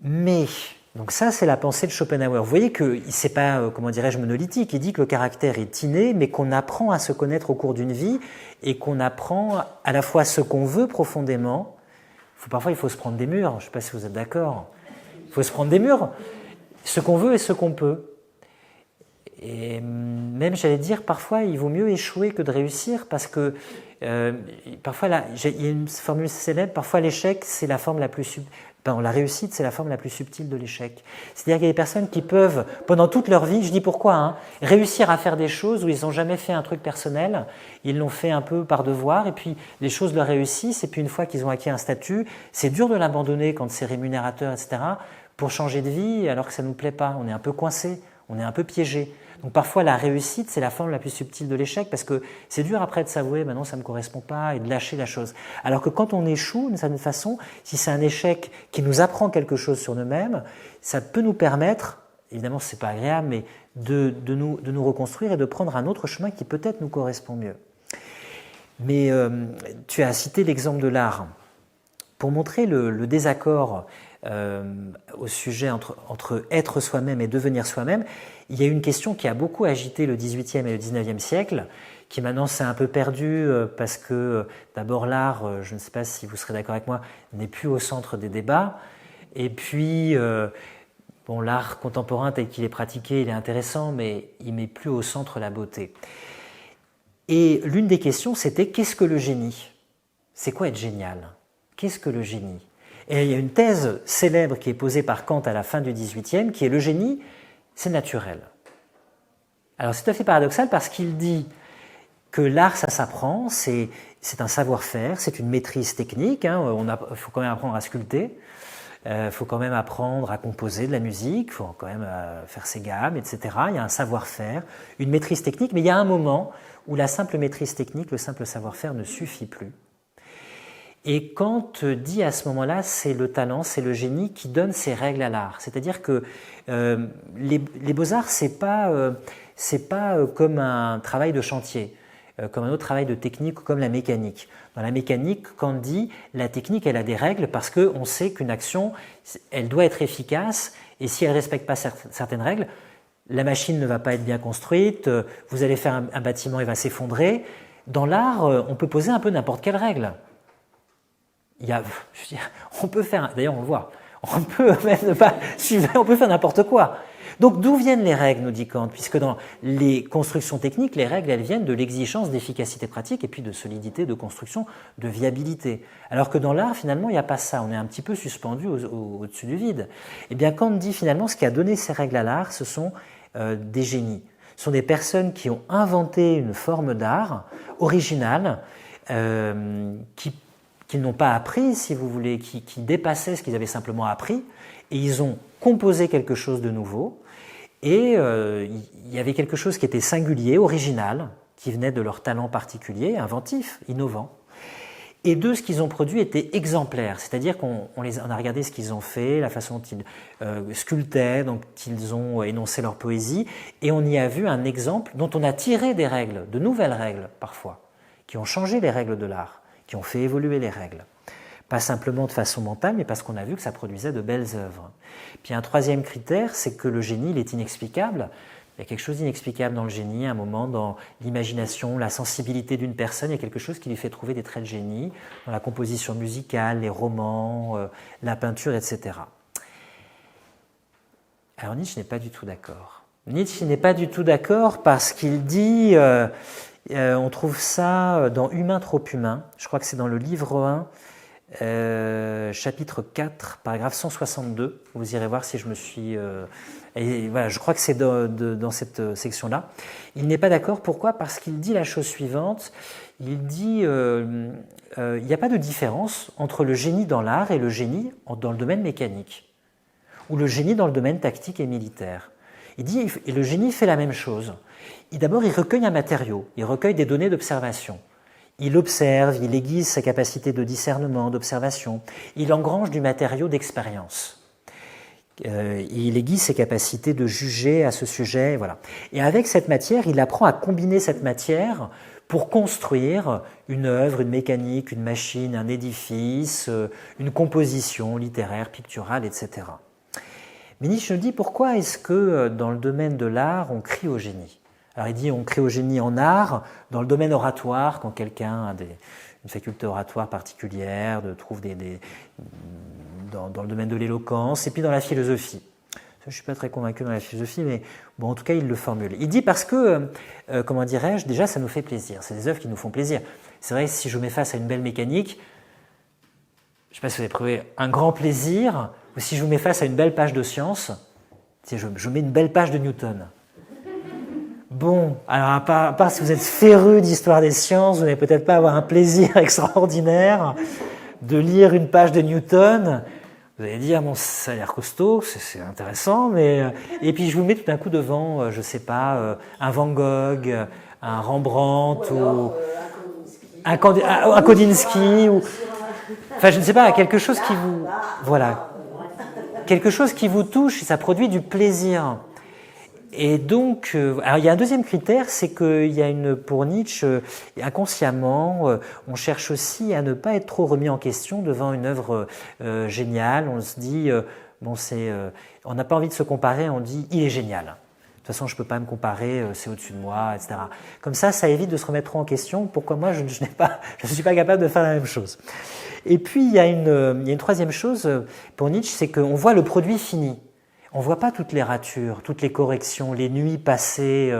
Mais, donc ça c'est la pensée de Schopenhauer. Vous voyez que c'est pas, comment dirais-je, monolithique. Il dit que le caractère est inné, mais qu'on apprend à se connaître au cours d'une vie et qu'on apprend à la fois ce qu'on veut profondément. Parfois il faut se prendre des murs, je ne sais pas si vous êtes d'accord. Il faut se prendre des murs, ce qu'on veut et ce qu'on peut. Et même, j'allais dire, parfois il vaut mieux échouer que de réussir, parce que parfois, il y a une formule célèbre, parfois l'échec c'est la forme la plus subtile. La réussite, c'est la forme la plus subtile de l'échec. C'est-à-dire qu'il y a des personnes qui peuvent, pendant toute leur vie, je dis pourquoi, réussir à faire des choses où ils n'ont jamais fait un truc personnel, ils l'ont fait un peu par devoir, et puis les choses leur réussissent, et puis une fois qu'ils ont acquis un statut, c'est dur de l'abandonner quand c'est rémunérateur, etc., pour changer de vie alors que ça ne nous plaît pas. On est un peu coincé, on est un peu piégé. Donc parfois la réussite c'est la forme la plus subtile de l'échec, parce que c'est dur après de s'avouer non ça ne me correspond pas et de lâcher la chose. Alors que quand on échoue d'une certaine façon, si c'est un échec qui nous apprend quelque chose sur nous-mêmes, ça peut nous permettre, évidemment c'est pas agréable, mais de nous reconstruire et de prendre un autre chemin qui peut-être nous correspond mieux. Mais tu as cité l'exemple de l'art. Pour montrer le désaccord au sujet entre être soi-même et devenir soi-même, il y a une question qui a beaucoup agité le XVIIIe et le XIXe siècle, qui maintenant s'est un peu perdue parce que d'abord l'art, je ne sais pas si vous serez d'accord avec moi, n'est plus au centre des débats, et puis l'art contemporain tel qu'il est pratiqué, il est intéressant, mais il ne met plus au centre la beauté. Et l'une des questions, c'était qu'est-ce que le génie ? C'est quoi être génial ? Qu'est-ce que le génie ? Et il y a une thèse célèbre qui est posée par Kant à la fin du XVIIIe, qui est le génie, c'est naturel. Alors c'est tout à fait paradoxal parce qu'il dit que l'art, ça s'apprend, c'est un savoir-faire, c'est une maîtrise technique, il faut quand même apprendre à sculpter, il faut quand même apprendre à composer de la musique, il faut quand même faire ses gammes, etc. Il y a un savoir-faire, une maîtrise technique, mais il y a un moment où la simple maîtrise technique, le simple savoir-faire ne suffit plus. Et Kant dit à ce moment-là, c'est le talent, c'est le génie qui donne ses règles à l'art. C'est-à-dire que les beaux-arts, c'est pas comme un travail de chantier, comme un autre travail de technique, comme la mécanique. Dans la mécanique, Kant dit, la technique, elle a des règles parce qu'on sait qu'une action, elle doit être efficace, et si elle ne respecte pas certaines règles, la machine ne va pas être bien construite, vous allez faire un bâtiment, il va s'effondrer. Dans l'art, on peut poser un peu n'importe quelle règle. On peut faire, d'ailleurs on le voit, on peut même ne pas suivre, on peut faire n'importe quoi. Donc d'où viennent les règles, nous dit Kant, puisque dans les constructions techniques, les règles elles viennent de l'exigence d'efficacité pratique et puis de solidité de construction, de viabilité. Alors que dans l'art, finalement, il n'y a pas ça, on est un petit peu suspendu au-dessus du vide. Eh bien Kant dit finalement ce qui a donné ces règles à l'art, ce sont des génies. Ce sont des personnes qui ont inventé une forme d'art originale qu'ils n'ont pas appris, si vous voulez, qui dépassait ce qu'ils avaient simplement appris, et ils ont composé quelque chose de nouveau, et il y avait quelque chose qui était singulier, original, qui venait de leur talent particulier, inventif, innovant, et ce qu'ils ont produit était exemplaire, c'est-à-dire qu'on a regardé ce qu'ils ont fait, la façon dont ils sculptaient, dont ils ont énoncé leur poésie, et on y a vu un exemple dont on a tiré des règles, de nouvelles règles parfois, qui ont changé les règles de l'art, qui ont fait évoluer les règles. Pas simplement de façon mentale, mais parce qu'on a vu que ça produisait de belles œuvres. Puis un troisième critère, c'est que le génie, il est inexplicable. Il y a quelque chose d'inexplicable dans le génie, à un moment, dans l'imagination, la sensibilité d'une personne, il y a quelque chose qui lui fait trouver des traits de génie, dans la composition musicale, les romans, la peinture, etc. Alors Nietzsche n'est pas du tout d'accord. Nietzsche n'est pas du tout d'accord parce qu'il dit... on trouve ça dans Humain trop humain, je crois que c'est dans le livre 1, chapitre 4, paragraphe 162. Vous irez voir si je me suis... et voilà, je crois que c'est dans cette section-là. Il n'est pas d'accord. Pourquoi? Parce qu'il dit la chose suivante. Il dit il n'y a pas de différence entre le génie dans l'art et le génie dans le domaine mécanique, ou le génie dans le domaine tactique et militaire. Il dit et le génie fait la même chose. D'abord, il recueille un matériau, il recueille des données d'observation. Il observe, il aiguise sa capacité de discernement, d'observation. Il engrange du matériau d'expérience. Il aiguise ses capacités de juger à ce sujet. Voilà. Et avec cette matière, il apprend à combiner cette matière pour construire une œuvre, une mécanique, une machine, un édifice, une composition littéraire, picturale, etc. Mais Nietzsche nous dit pourquoi est-ce que dans le domaine de l'art, on crie au génie? Alors il dit on crie au génie en art, dans le domaine oratoire, quand quelqu'un a une faculté oratoire particulière, trouve dans le domaine de l'éloquence, et puis dans la philosophie. Je ne suis pas très convaincu dans la philosophie, mais bon, en tout cas, il le formule. Il dit parce que, comment dirais-je, déjà, ça nous fait plaisir. C'est des œuvres qui nous font plaisir. C'est vrai, si je mets face à une belle mécanique, je ne sais pas si vous avez trouvé un grand plaisir, ou si je vous mets face à une belle page de science, si je mets une belle page de Newton. Bon, alors à part si vous êtes féru d'histoire des sciences, vous n'allez peut-être pas avoir un plaisir extraordinaire de lire une page de Newton. Vous allez dire, bon, ça a l'air costaud, c'est intéressant, mais... Et puis je vous mets tout d'un coup devant, je ne sais pas, un Van Gogh, un Rembrandt, ou un Kandinsky, ou... Enfin, je ne sais pas, quelque chose qui vous... Voilà. Quelque chose qui vous touche, ça produit du plaisir. Et donc, alors il y a un deuxième critère, c'est qu'il y a pour Nietzsche, inconsciemment, on cherche aussi à ne pas être trop remis en question devant une œuvre géniale. On se dit, on n'a pas envie de se comparer, on dit, il est génial. De toute façon, je ne peux pas me comparer, c'est au-dessus de moi, etc. Comme ça évite de se remettre trop en question. Pourquoi moi, je ne suis pas capable de faire la même chose. Et puis, il y a une troisième chose pour Nietzsche, c'est qu'on voit le produit fini. On ne voit pas toutes les ratures, toutes les corrections, les nuits passées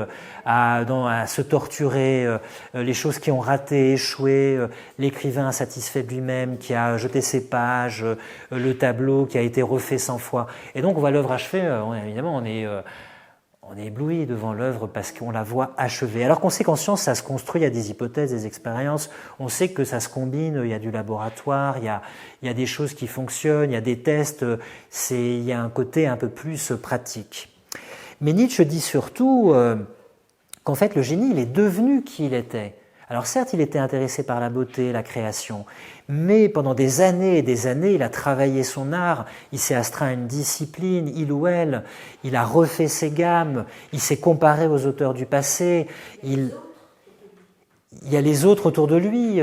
à se torturer, les choses qui ont raté, échoué, l'écrivain insatisfait de lui-même qui a jeté ses pages, le tableau qui a été refait 100 fois. Et donc on voit l'œuvre achevée, évidemment on est ébloui devant l'œuvre parce qu'on la voit achevée. Alors qu'on sait qu'en science, ça se construit, il y a des hypothèses, des expériences, on sait que ça se combine, il y a du laboratoire, il y a des choses qui fonctionnent, il y a des tests, il y a un côté un peu plus pratique. Mais Nietzsche dit surtout qu'en fait le génie, il est devenu qui il était. Alors certes, il était intéressé par la beauté, la création, mais pendant des années et des années, il a travaillé son art, il s'est astreint à une discipline, il ou elle, il a refait ses gammes, il s'est comparé aux auteurs du passé, il y a les autres autour de lui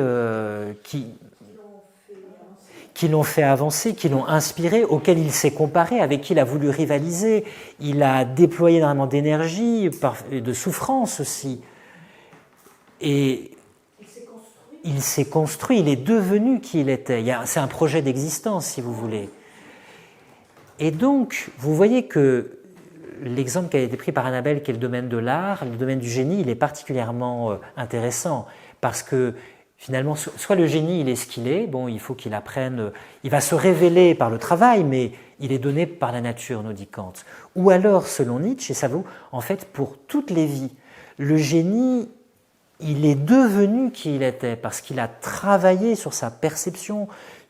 qui l'ont fait avancer, qui l'ont inspiré, auxquels il s'est comparé, avec qui il a voulu rivaliser, il a déployé énormément d'énergie, de souffrance aussi. Et il s'est construit, il est devenu qui il était. C'est un projet d'existence, si vous voulez. Et donc, vous voyez que l'exemple qui a été pris par Annabelle, qui est le domaine de l'art, le domaine du génie, il est particulièrement intéressant, parce que finalement, soit le génie, il est ce qu'il est, bon, il faut qu'il apprenne, il va se révéler par le travail, mais il est donné par la nature, nous dit Kant. Ou alors, selon Nietzsche, et ça vaut en fait pour toutes les vies, le génie, il est devenu qui il était parce qu'il a travaillé sur sa perception,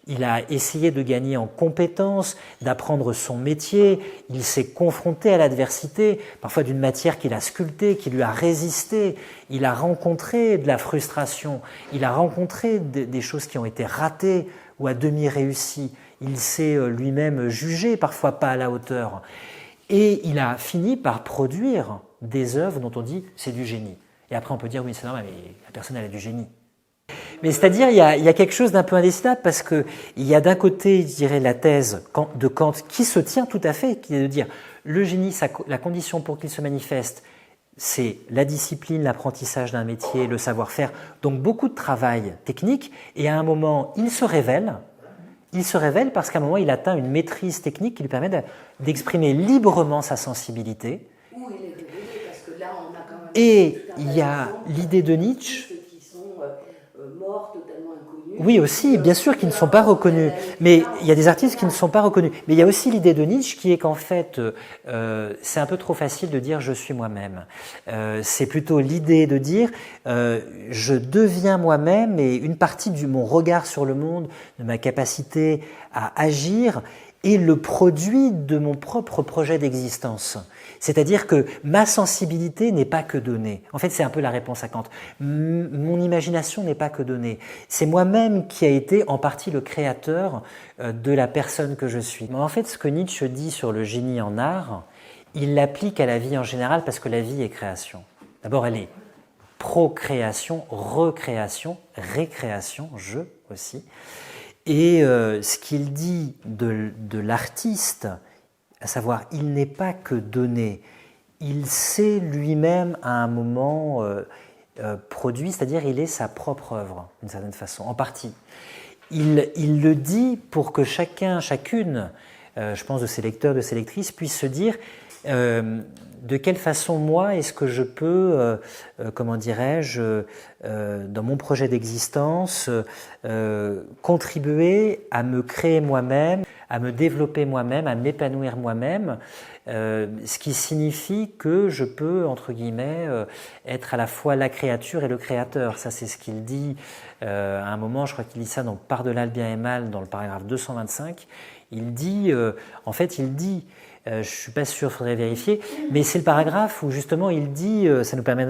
il a essayé de gagner en compétences, d'apprendre son métier, il s'est confronté à l'adversité, parfois d'une matière qu'il a sculptée, qui lui a résisté, il a rencontré de la frustration, il a rencontré des choses qui ont été ratées ou à demi réussies, il s'est lui-même jugé, parfois pas à la hauteur, et il a fini par produire des œuvres dont on dit c'est du génie. Et après, on peut dire, oui, c'est normal, mais la personne, elle a du génie. Mais c'est-à-dire, il y a quelque chose d'un peu indécidable parce qu'il y a d'un côté, je dirais, la thèse de Kant qui se tient tout à fait, qui est de dire, le génie, la condition pour qu'il se manifeste, c'est la discipline, l'apprentissage d'un métier, le savoir-faire, donc beaucoup de travail technique, et à un moment, il se révèle parce qu'à un moment, il atteint une maîtrise technique qui lui permet d'exprimer librement sa sensibilité. Et il y a l'idée de Nietzsche. Ceux qui sont morts, totalement inconnus. Oui, aussi, bien sûr qu'ils ne sont pas reconnus, mais il y a des artistes qui ne sont pas reconnus. Mais il y a aussi l'idée de Nietzsche qui est qu'en fait, c'est un peu trop facile de dire je suis moi-même. C'est plutôt l'idée de dire je deviens moi-même et une partie de mon regard sur le monde, de ma capacité à agir, est le produit de mon propre projet d'existence. C'est-à-dire que ma sensibilité n'est pas que donnée. En fait, c'est un peu la réponse à Kant. Mon imagination n'est pas que donnée. C'est moi-même qui a été en partie le créateur de la personne que je suis. Mais en fait, ce que Nietzsche dit sur le génie en art, il l'applique à la vie en général parce que la vie est création. D'abord, elle est procréation, recréation, récréation, jeu aussi. Et ce qu'il dit de l'artiste, à savoir, il n'est pas que donné, il sait lui-même à un moment produit, c'est-à-dire il est sa propre œuvre, d'une certaine façon, en partie. Il le dit pour que chacun, chacune, je pense de ses lecteurs, de ses lectrices, puisse se dire de quelle façon moi est-ce que je peux, comment dirais-je, dans mon projet d'existence, contribuer à me créer moi-même, à me développer moi-même, à m'épanouir moi-même, ce qui signifie que je peux, entre guillemets, être à la fois la créature et le créateur. Ça, c'est ce qu'il dit à un moment, je crois qu'il dit ça dans Par-delà le bien et mal, dans le paragraphe 225. Il dit, en fait, il dit, je ne suis pas sûr, il faudrait vérifier, mais c'est le paragraphe où justement il dit, ça nous permet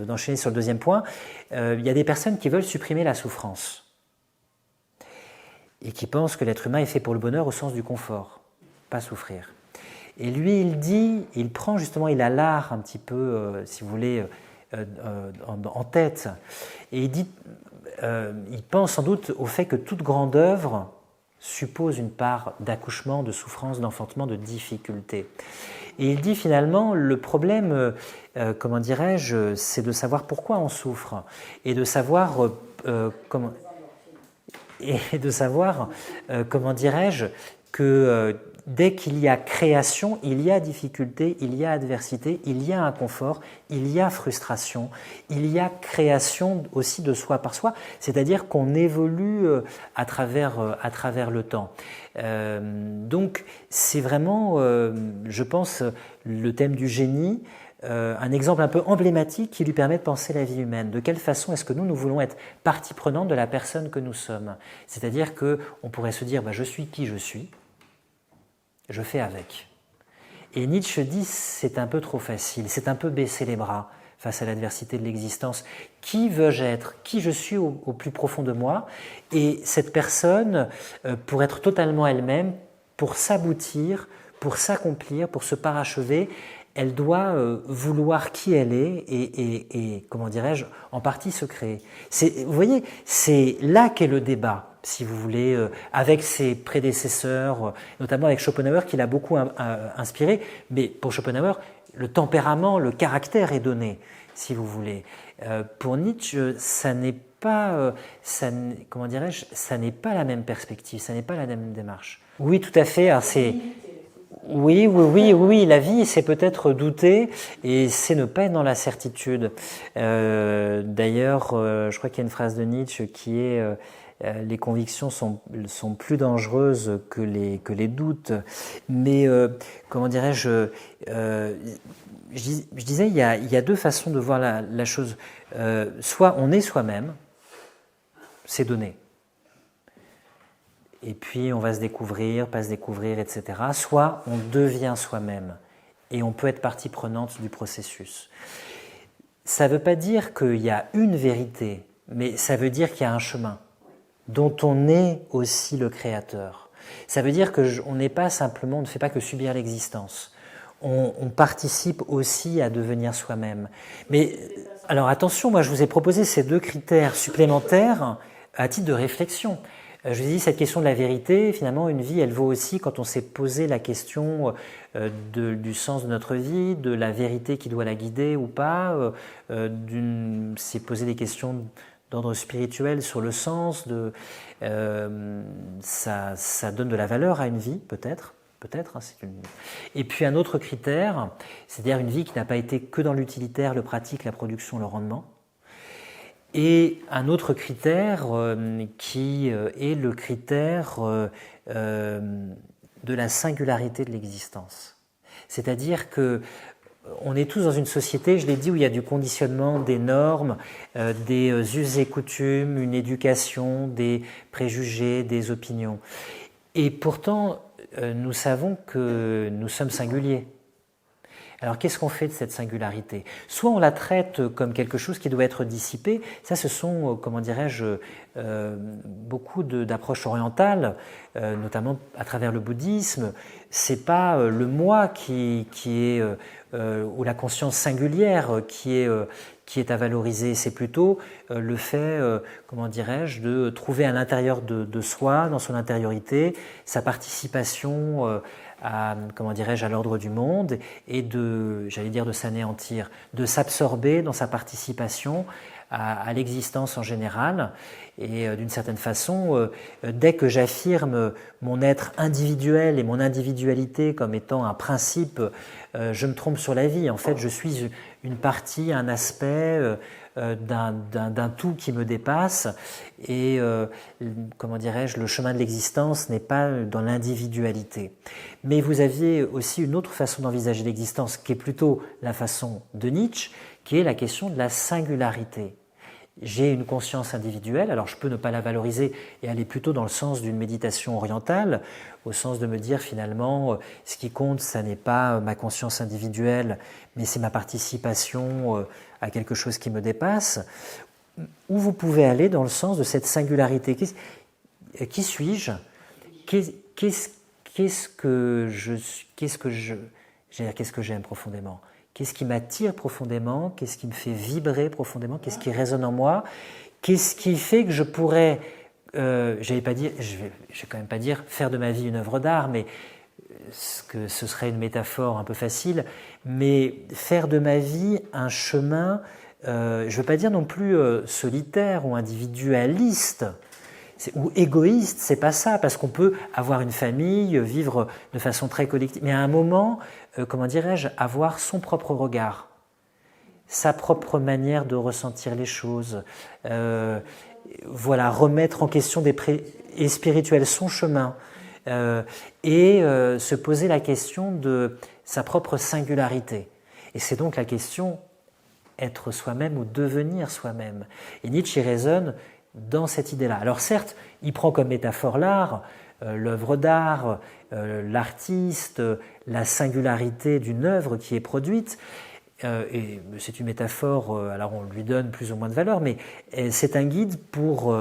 d'enchaîner sur le deuxième point, il y a des personnes qui veulent supprimer la souffrance et qui pensent que l'être humain est fait pour le bonheur au sens du confort, pas souffrir. Et lui, il dit, il prend justement, il a l'art un petit peu, si vous voulez, en tête, et il dit, il pense sans doute au fait que toute grande œuvre suppose une part d'accouchement, de souffrance, d'enfantement, de difficulté. Et il dit finalement, le problème, comment dirais-je, c'est de savoir pourquoi on souffre, et de savoir comment... Et de savoir, comment dirais-je, que dès qu'il y a création, il y a difficulté, il y a adversité, il y a inconfort, il y a frustration, il y a création aussi de soi par soi, c'est-à-dire qu'on évolue à travers le temps. Donc c'est vraiment, je pense, le thème du génie, un exemple un peu emblématique qui lui permet de penser la vie humaine. De quelle façon est-ce que nous voulons être partie prenante de la personne que nous sommes? C'est-à-dire qu'on pourrait se dire, je suis qui je suis, je fais avec. Et Nietzsche dit, c'est un peu trop facile, c'est un peu baisser les bras face à l'adversité de l'existence. Qui veux-je être? Qui je suis au plus profond de moi? Et cette personne, pour être totalement elle-même, pour s'aboutir, pour s'accomplir, pour se parachever, elle doit vouloir qui elle est et comment dirais-je, en partie se créer. Vous voyez, c'est là qu'est le débat, si vous voulez, avec ses prédécesseurs, notamment avec Schopenhauer, qui l'a beaucoup inspiré. Mais pour Schopenhauer, le tempérament, le caractère est donné, si vous voulez. Pour Nietzsche, ça n'est pas, comment dirais-je, ça n'est pas la même perspective, ça n'est pas la même démarche. Oui, tout à fait. Alors Oui, la vie, c'est peut-être douter et c'est ne pas être dans la certitude. D'ailleurs, je crois qu'il y a une phrase de Nietzsche qui est les convictions sont plus dangereuses que les doutes. Mais, comment dirais-je, je disais, il y a deux façons de voir la chose. Soit on est soi-même, c'est donné. Et puis on va se découvrir, pas se découvrir, etc. Soit on devient soi-même et on peut être partie prenante du processus. Ça ne veut pas dire qu'il y a une vérité, mais ça veut dire qu'il y a un chemin dont on est aussi le créateur. Ça veut dire qu'on n'est pas simplement, on ne fait pas que subir l'existence. On participe aussi à devenir soi-même. Mais alors attention, moi je vous ai proposé ces deux critères supplémentaires à titre de réflexion. Je vous ai dit, cette question de la vérité, finalement, une vie, elle vaut aussi quand on s'est posé la question du sens de notre vie, de la vérité qui doit la guider ou pas, s'est posé des questions d'ordre spirituel sur le sens, ça donne de la valeur à une vie, peut-être. Et puis un autre critère, c'est-à-dire une vie qui n'a pas été que dans l'utilitaire, le pratique, la production, le rendement. Et un autre critère qui est le critère de la singularité de l'existence. C'est-à-dire que on est tous dans une société, je l'ai dit, où il y a du conditionnement, des normes, des us et coutumes, une éducation, des préjugés, des opinions. Et pourtant, nous savons que nous sommes singuliers. Alors qu'est-ce qu'on fait de cette singularité? Soit on la traite comme quelque chose qui doit être dissipé, ça ce sont, comment dirais-je, beaucoup d'approches orientales, notamment à travers le bouddhisme. C'est pas le moi qui est, ou la conscience singulière qui est à valoriser, c'est plutôt le fait, comment dirais-je, de trouver à l'intérieur de soi, dans son intériorité, sa participation à, comment dirais-je, à l'ordre du monde et j'allais dire de s'anéantir, de s'absorber dans sa participation à l'existence en général. Et d'une certaine façon, dès que j'affirme mon être individuel et mon individualité comme étant un principe, je me trompe sur la vie. En fait, je suis une partie, un aspect d'un tout qui me dépasse. Et comment dirais-je, le chemin de l'existence n'est pas dans l'individualité. Mais vous aviez aussi une autre façon d'envisager l'existence, qui est plutôt la façon de Nietzsche, qui est la question de la singularité. J'ai une conscience individuelle, alors je peux ne pas la valoriser et aller plutôt dans le sens d'une méditation orientale, au sens de me dire finalement, ce qui compte, ça n'est pas ma conscience individuelle, mais c'est ma participation à quelque chose qui me dépasse. Ou vous pouvez aller dans le sens de cette singularité. Qui suis-je? Qu'est-ce que j'aime profondément? Qu'est-ce qui m'attire profondément? Qu'est-ce qui me fait vibrer profondément? Qu'est-ce qui résonne en moi? Qu'est-ce qui fait que je pourrais, je vais quand même pas dire faire de ma vie une œuvre d'art, mais ce serait une métaphore un peu facile, mais faire de ma vie un chemin, je ne veux pas dire non plus solitaire ou individualiste, ou égoïste, c'est pas ça, parce qu'on peut avoir une famille, vivre de façon très collective, mais à un moment, comment dirais-je, avoir son propre regard, sa propre manière de ressentir les choses, voilà, remettre en question et spirituel son chemin, et se poser la question de sa propre singularité. Et c'est donc la question être soi-même ou devenir soi-même. Et Nietzsche y raisonne dans cette idée-là. Alors certes, il prend comme métaphore l'art, l'œuvre d'art, l'artiste, la singularité d'une œuvre qui est produite, et c'est une métaphore, alors on lui donne plus ou moins de valeur, mais c'est un guide pour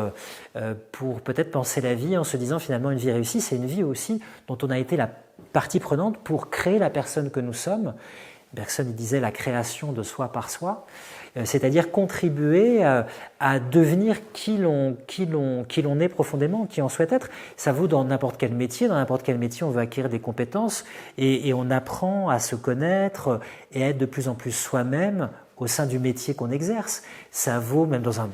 peut-être penser la vie en se disant finalement une vie réussie, c'est une vie aussi dont on a été la partie prenante pour créer la personne que nous sommes. Bergson il disait la création de soi par soi, c'est-à-dire contribuer à devenir qui l'on est profondément, qui on souhaite être. Ça vaut dans n'importe quel métier. Dans n'importe quel métier, on veut acquérir des compétences et on apprend à se connaître et à être de plus en plus soi-même au sein du métier qu'on exerce. Ça vaut même dans un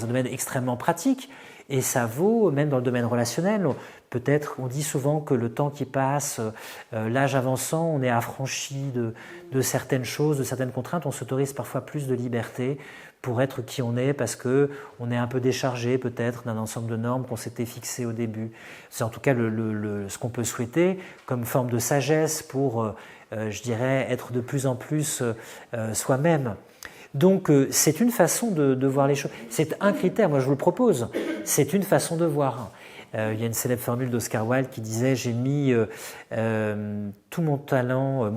domaine extrêmement pratique et ça vaut même dans le domaine relationnel. Peut-être, on dit souvent que le temps qui passe, l'âge avançant, on est affranchi de certaines choses, de certaines contraintes, on s'autorise parfois plus de liberté pour être qui on est parce qu'on est un peu déchargé peut-être d'un ensemble de normes qu'on s'était fixées au début. C'est en tout cas ce qu'on peut souhaiter comme forme de sagesse pour, je dirais, être de plus en plus soi-même. Donc c'est une façon de voir les choses. C'est un critère, moi je vous le propose, c'est une façon de voir. Il y a une célèbre formule d'Oscar Wilde qui disait « J'ai mis tout mon talent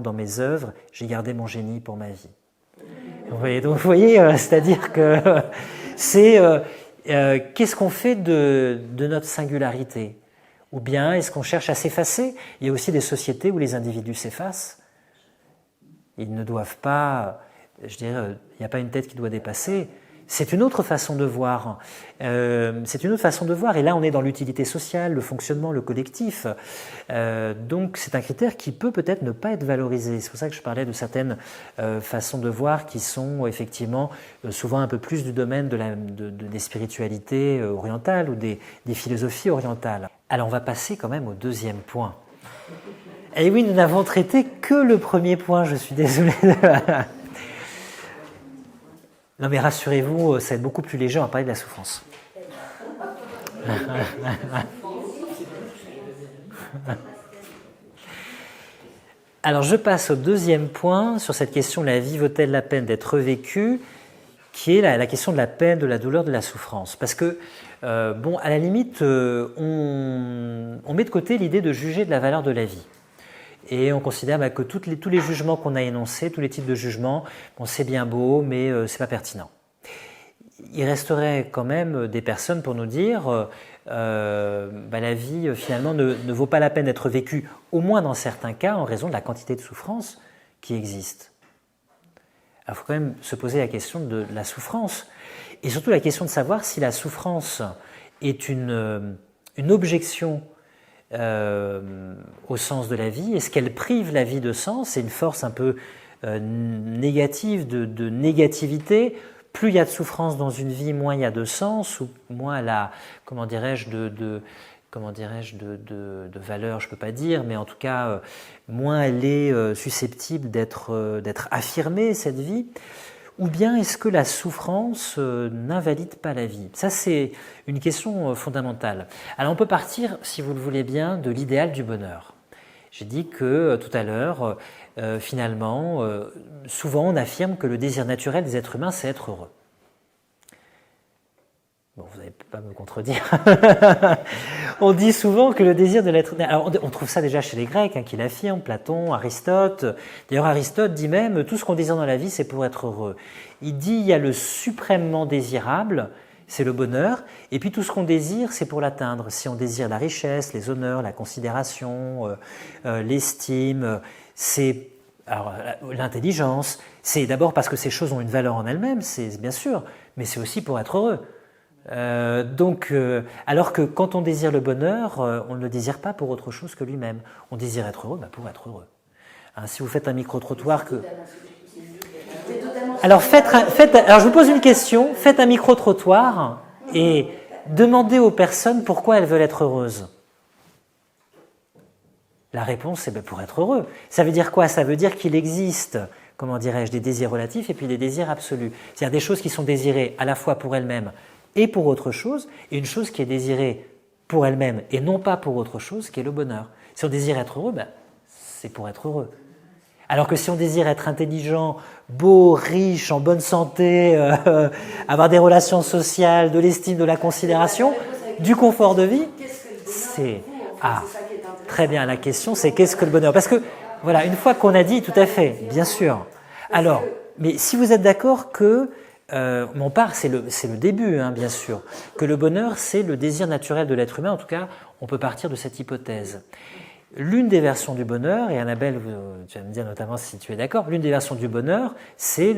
dans mes œuvres, j'ai gardé mon génie pour ma vie ». Donc vous voyez, c'est-à-dire que c'est qu'est-ce qu'on fait de notre singularité? Ou bien est-ce qu'on cherche à s'effacer? Il y a aussi des sociétés où les individus s'effacent. Ils ne doivent pas, je dirais, il n'y a pas une tête qui doit dépasser. C'est une autre façon de voir. C'est une autre façon de voir. Et là, on est dans l'utilité sociale, le fonctionnement, le collectif. Donc, c'est un critère qui peut-être ne pas être valorisé. C'est pour ça que je parlais de certaines façons de voir qui sont effectivement souvent un peu plus du domaine des spiritualités orientales ou des philosophies orientales. Alors, on va passer quand même au deuxième point. Et oui, nous n'avons traité que le premier point. Je suis désolé. Non mais rassurez-vous, ça va être beaucoup plus léger, on va parler de la souffrance. Alors je passe au deuxième point sur cette question, la vie vaut-elle la peine d'être vécue, qui est la question de la peine, de la douleur, de la souffrance. Parce que, bon, à la limite, on met de côté l'idée de juger de la valeur de la vie. Et on considère que tous les jugements qu'on a énoncés, tous les types de jugements, bon, c'est bien beau, mais c'est pas pertinent. Il resterait quand même des personnes pour nous dire la vie finalement ne vaut pas la peine d'être vécue, au moins dans certains cas, en raison de la quantité de souffrance qui existe. Alors, il faut quand même se poser la question de la souffrance, et surtout la question de savoir si la souffrance est une objection au sens de la vie. Est-ce qu'elle prive la vie de sens? C'est une force un peu négative, de négativité. Plus il y a de souffrance dans une vie, moins il y a de sens, ou moins la, comment dirais-je, de valeur, je ne peux pas dire, mais en tout cas, moins elle est susceptible d'être affirmée, cette vie. Ou bien est-ce que la souffrance n'invalide pas la vie? Ça, c'est une question fondamentale. Alors on peut partir, si vous le voulez bien, de l'idéal du bonheur. J'ai dit que tout à l'heure, finalement, souvent on affirme que le désir naturel des êtres humains, c'est être heureux. Bon, vous n'allez pas me contredire. On dit souvent que le désir de l'être... Alors, on trouve ça déjà chez les Grecs, qui l'affirment, Platon, Aristote. D'ailleurs, Aristote dit même, tout ce qu'on désire dans la vie, c'est pour être heureux. Il dit, il y a le suprêmement désirable, c'est le bonheur, et puis tout ce qu'on désire, c'est pour l'atteindre. Si on désire la richesse, les honneurs, la considération, l'estime, c'est l'intelligence, c'est d'abord parce que ces choses ont une valeur en elles-mêmes, c'est bien sûr, mais c'est aussi pour être heureux. Alors que quand on désire le bonheur, on ne le désire pas pour autre chose que lui-même. On désire être heureux pour être heureux. Si vous faites un micro-trottoir que... Alors, alors je vous pose une question, faites un micro-trottoir et demandez aux personnes pourquoi elles veulent être heureuses. La réponse est pour être heureux. Ça veut dire quoi? Ça veut dire qu'il existe, comment dirais-je, des désirs relatifs et puis des désirs absolus. C'est-à-dire des choses qui sont désirées à la fois pour elles-mêmes et pour autre chose, et une chose qui est désirée pour elle-même et non pas pour autre chose, qui est le bonheur. Si on désire être heureux, c'est pour être heureux. Alors que si on désire être intelligent, beau, riche, en bonne santé, avoir des relations sociales, de l'estime, de la considération, du confort de vie, c'est... Ah, très bien, la question c'est qu'est-ce que le bonheur? Parce que, voilà, une fois qu'on a dit, tout à fait, bien sûr. Alors, mais si vous êtes d'accord que on part, c'est le début, bien sûr, que le bonheur, c'est le désir naturel de l'être humain. En tout cas, on peut partir de cette hypothèse. L'une des versions du bonheur, et Annabelle, tu vas me dire notamment si tu es d'accord, l'une des versions du bonheur, c'est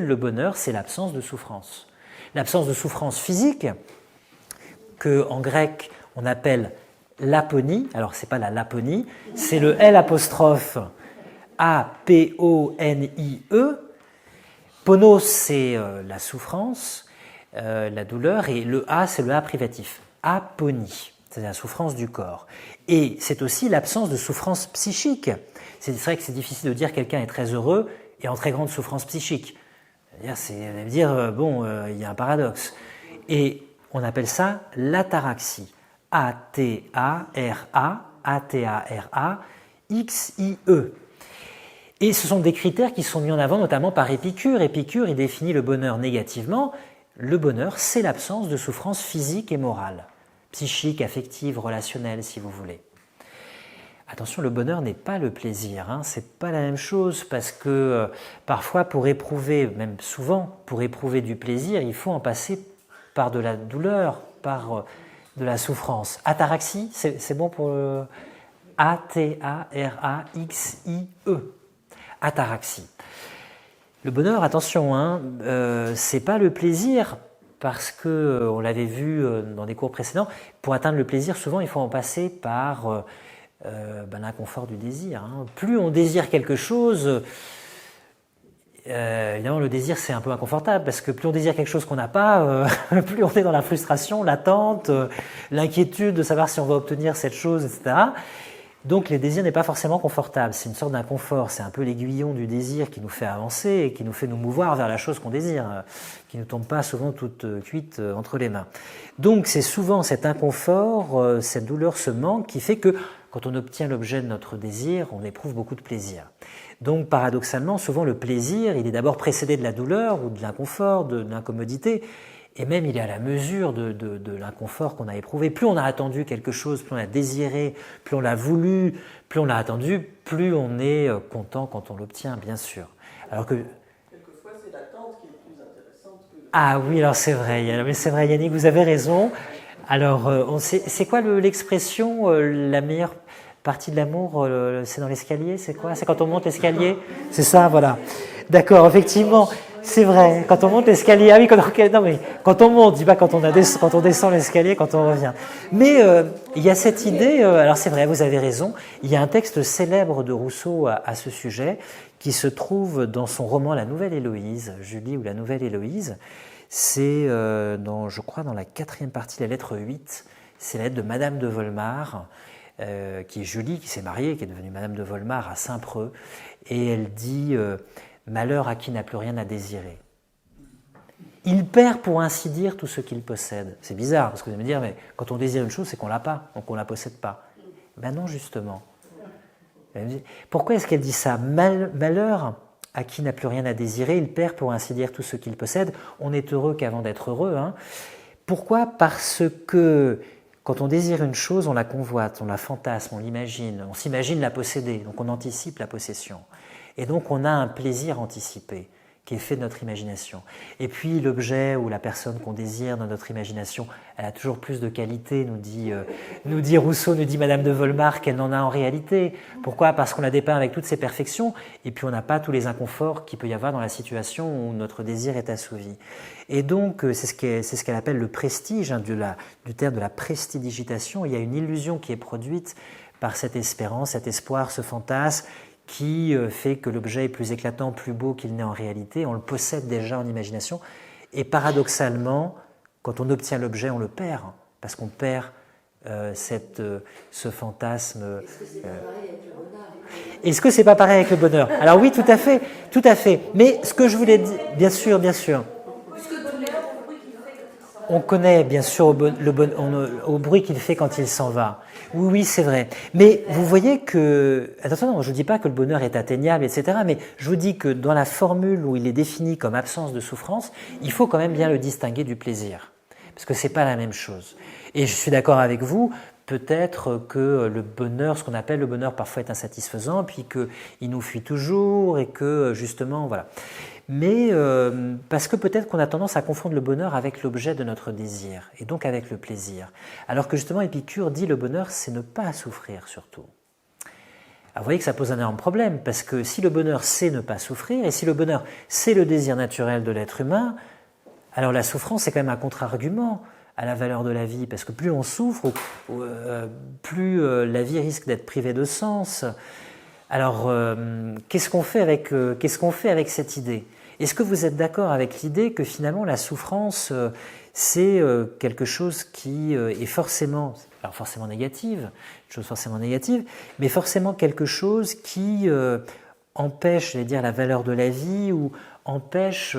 l'absence de souffrance. L'absence de souffrance physique, que en grec, on appelle l'aponie. Alors, c'est pas la Laponie, c'est le L apostrophe A-P-O-N-I-E. Ponos, c'est la souffrance, la douleur, et le A, c'est le A privatif. Aponie, c'est la souffrance du corps. Et c'est aussi l'absence de souffrance psychique. C'est vrai que c'est difficile de dire que quelqu'un est très heureux et en très grande souffrance psychique. C'est-à-dire, il y a un paradoxe. Et on appelle ça l'ataraxie. A-T-A-R-A-X-I-E. Et ce sont des critères qui sont mis en avant notamment par Épicure. Épicure, il définit le bonheur négativement. Le bonheur, c'est l'absence de souffrance physique et morale, psychique, affective, relationnelle, si vous voulez. Attention, le bonheur n'est pas le plaisir, c'est pas la même chose, parce que parfois, pour éprouver, même souvent, pour éprouver du plaisir, il faut en passer par de la douleur, par de la souffrance. Ataraxie, c'est bon pour A-T-A-R-A-X-I-E. Ataraxie. Le bonheur, attention, c'est pas le plaisir, parce que on l'avait vu dans des cours précédents. Pour atteindre le plaisir, souvent, il faut en passer par l'inconfort du désir. Plus on désire quelque chose, évidemment, le désir, c'est un peu inconfortable, parce que plus on désire quelque chose qu'on n'a pas, plus on est dans la frustration, l'attente, l'inquiétude de savoir si on va obtenir cette chose, etc. Donc les désirs n'est pas forcément confortable, c'est une sorte d'inconfort, c'est un peu l'aiguillon du désir qui nous fait avancer et qui nous fait nous mouvoir vers la chose qu'on désire, qui ne tombe pas souvent toute cuite entre les mains. Donc c'est souvent cet inconfort, cette douleur, ce manque qui fait que quand on obtient l'objet de notre désir, on éprouve beaucoup de plaisir. Donc paradoxalement, souvent le plaisir, il est d'abord précédé de la douleur ou de l'inconfort, de l'incommodité, et même il est à la mesure de l'inconfort qu'on a éprouvé. Plus on a attendu quelque chose, plus on a désiré, plus on l'a voulu, plus on l'a attendu, plus on est content quand on l'obtient, bien sûr. Alors que... Quelquefois, c'est l'attente qui est plus intéressante que... Ah oui, alors c'est vrai, Yannick, vous avez raison. Alors, c'est quoi l'expression, la meilleure partie de l'amour, c'est dans l'escalier, c'est quoi? C'est quand on monte l'escalier? C'est ça, voilà. D'accord, effectivement. C'est vrai, quand on monte l'escalier, ah oui, quand on monte, dis pas quand on descend l'escalier, quand on revient. Mais il y a cette idée, alors c'est vrai, vous avez raison, il y a un texte célèbre de Rousseau à ce sujet, qui se trouve dans son roman La Nouvelle Héloïse, Julie ou La Nouvelle Héloïse. C'est, je crois, dans la 4e partie, la lettre 8, c'est la lettre de Madame de Volmar, qui est Julie, qui s'est mariée, qui est devenue Madame de Volmar à Saint-Preux, et elle dit... Malheur à qui n'a plus rien à désirer. Il perd pour ainsi dire tout ce qu'il possède. C'est bizarre, parce que vous allez me dire, mais quand on désire une chose, c'est qu'on ne l'a pas, donc on ne la possède pas. Ben non, justement. Pourquoi est-ce qu'elle dit ça? Malheur à qui n'a plus rien à désirer, il perd pour ainsi dire tout ce qu'il possède. On est heureux qu'avant d'être heureux. Hein. Pourquoi? Parce que quand on désire une chose, on la convoite, on la fantasme, on l'imagine, on s'imagine la posséder, donc on anticipe la possession. Et donc on a un plaisir anticipé qui est fait de notre imagination. Et puis l'objet ou la personne qu'on désire dans notre imagination, elle a toujours plus de qualité, nous dit Rousseau, nous dit Madame de Volmar, qu'elle n'en a en réalité. Pourquoi? Parce qu'on la dépeint avec toutes ses perfections, et puis on n'a pas tous les inconforts qu'il peut y avoir dans la situation où notre désir est assouvi. Et donc c'est ce qu'elle appelle le prestige, du terme de la prestidigitation. Il y a une illusion qui est produite par cette espérance, cet espoir, ce fantasme, qui fait que l'objet est plus éclatant, plus beau qu'il n'est en réalité. On le possède déjà en imagination. Et paradoxalement, quand on obtient l'objet, on le perd, parce qu'on perd ce fantasme. Est-ce que c'est pas pareil avec le bonheur? Alors oui, tout à fait. Mais ce que je voulais dire, bien sûr. On connaît bien sûr au bruit qu'il fait quand il s'en va. Oui, c'est vrai. Mais vous voyez que... Attention, je ne dis pas que le bonheur est atteignable, etc. Mais je vous dis que dans la formule où il est défini comme absence de souffrance, il faut quand même bien le distinguer du plaisir. Parce que ce n'est pas la même chose. Et je suis d'accord avec vous, peut-être que le bonheur, ce qu'on appelle le bonheur, parfois est insatisfaisant, puis qu'il nous fuit toujours, et que justement, voilà. Mais parce que peut-être qu'on a tendance à confondre le bonheur avec l'objet de notre désir, et donc avec le plaisir. Alors que justement Épicure dit le bonheur, c'est ne pas souffrir surtout. Alors vous voyez que ça pose un énorme problème, parce que si le bonheur c'est ne pas souffrir, et si le bonheur c'est le désir naturel de l'être humain, alors la souffrance c'est quand même un contre-argument à la valeur de la vie, parce que plus on souffre, plus la vie risque d'être privée de sens. Alors, qu'est-ce qu'on fait avec cette idée? Est-ce que vous êtes d'accord avec l'idée que finalement la souffrance, c'est quelque chose qui est forcément négative, une chose forcément négative, mais forcément quelque chose qui empêche, j'allais dire, la valeur de la vie ou empêche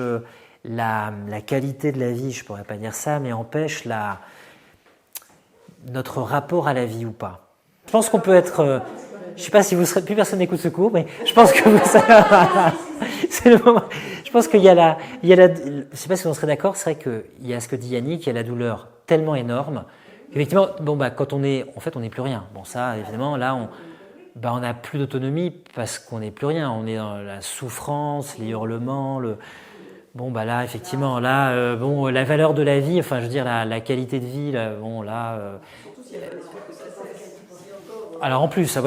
la qualité de la vie, je ne pourrais pas dire ça, mais empêche notre rapport à la vie ou pas? Je pense qu'on peut être... je ne sais pas si vous serez... Plus personne n'écoute ce cours, mais je pense que c'est le moment. Je pense qu'il y a la... Je ne sais pas si on serait d'accord, c'est vrai qu'il y a ce que dit Yannick, il y a la douleur tellement énorme qu'effectivement, quand on est... En fait, on n'est plus rien. Bon, ça, évidemment, là, on n'a plus d'autonomie parce qu'on n'est plus rien. On est dans la souffrance, les hurlements, Bon, là, effectivement, la valeur de la vie, enfin, je veux dire, la qualité de vie, alors en plus,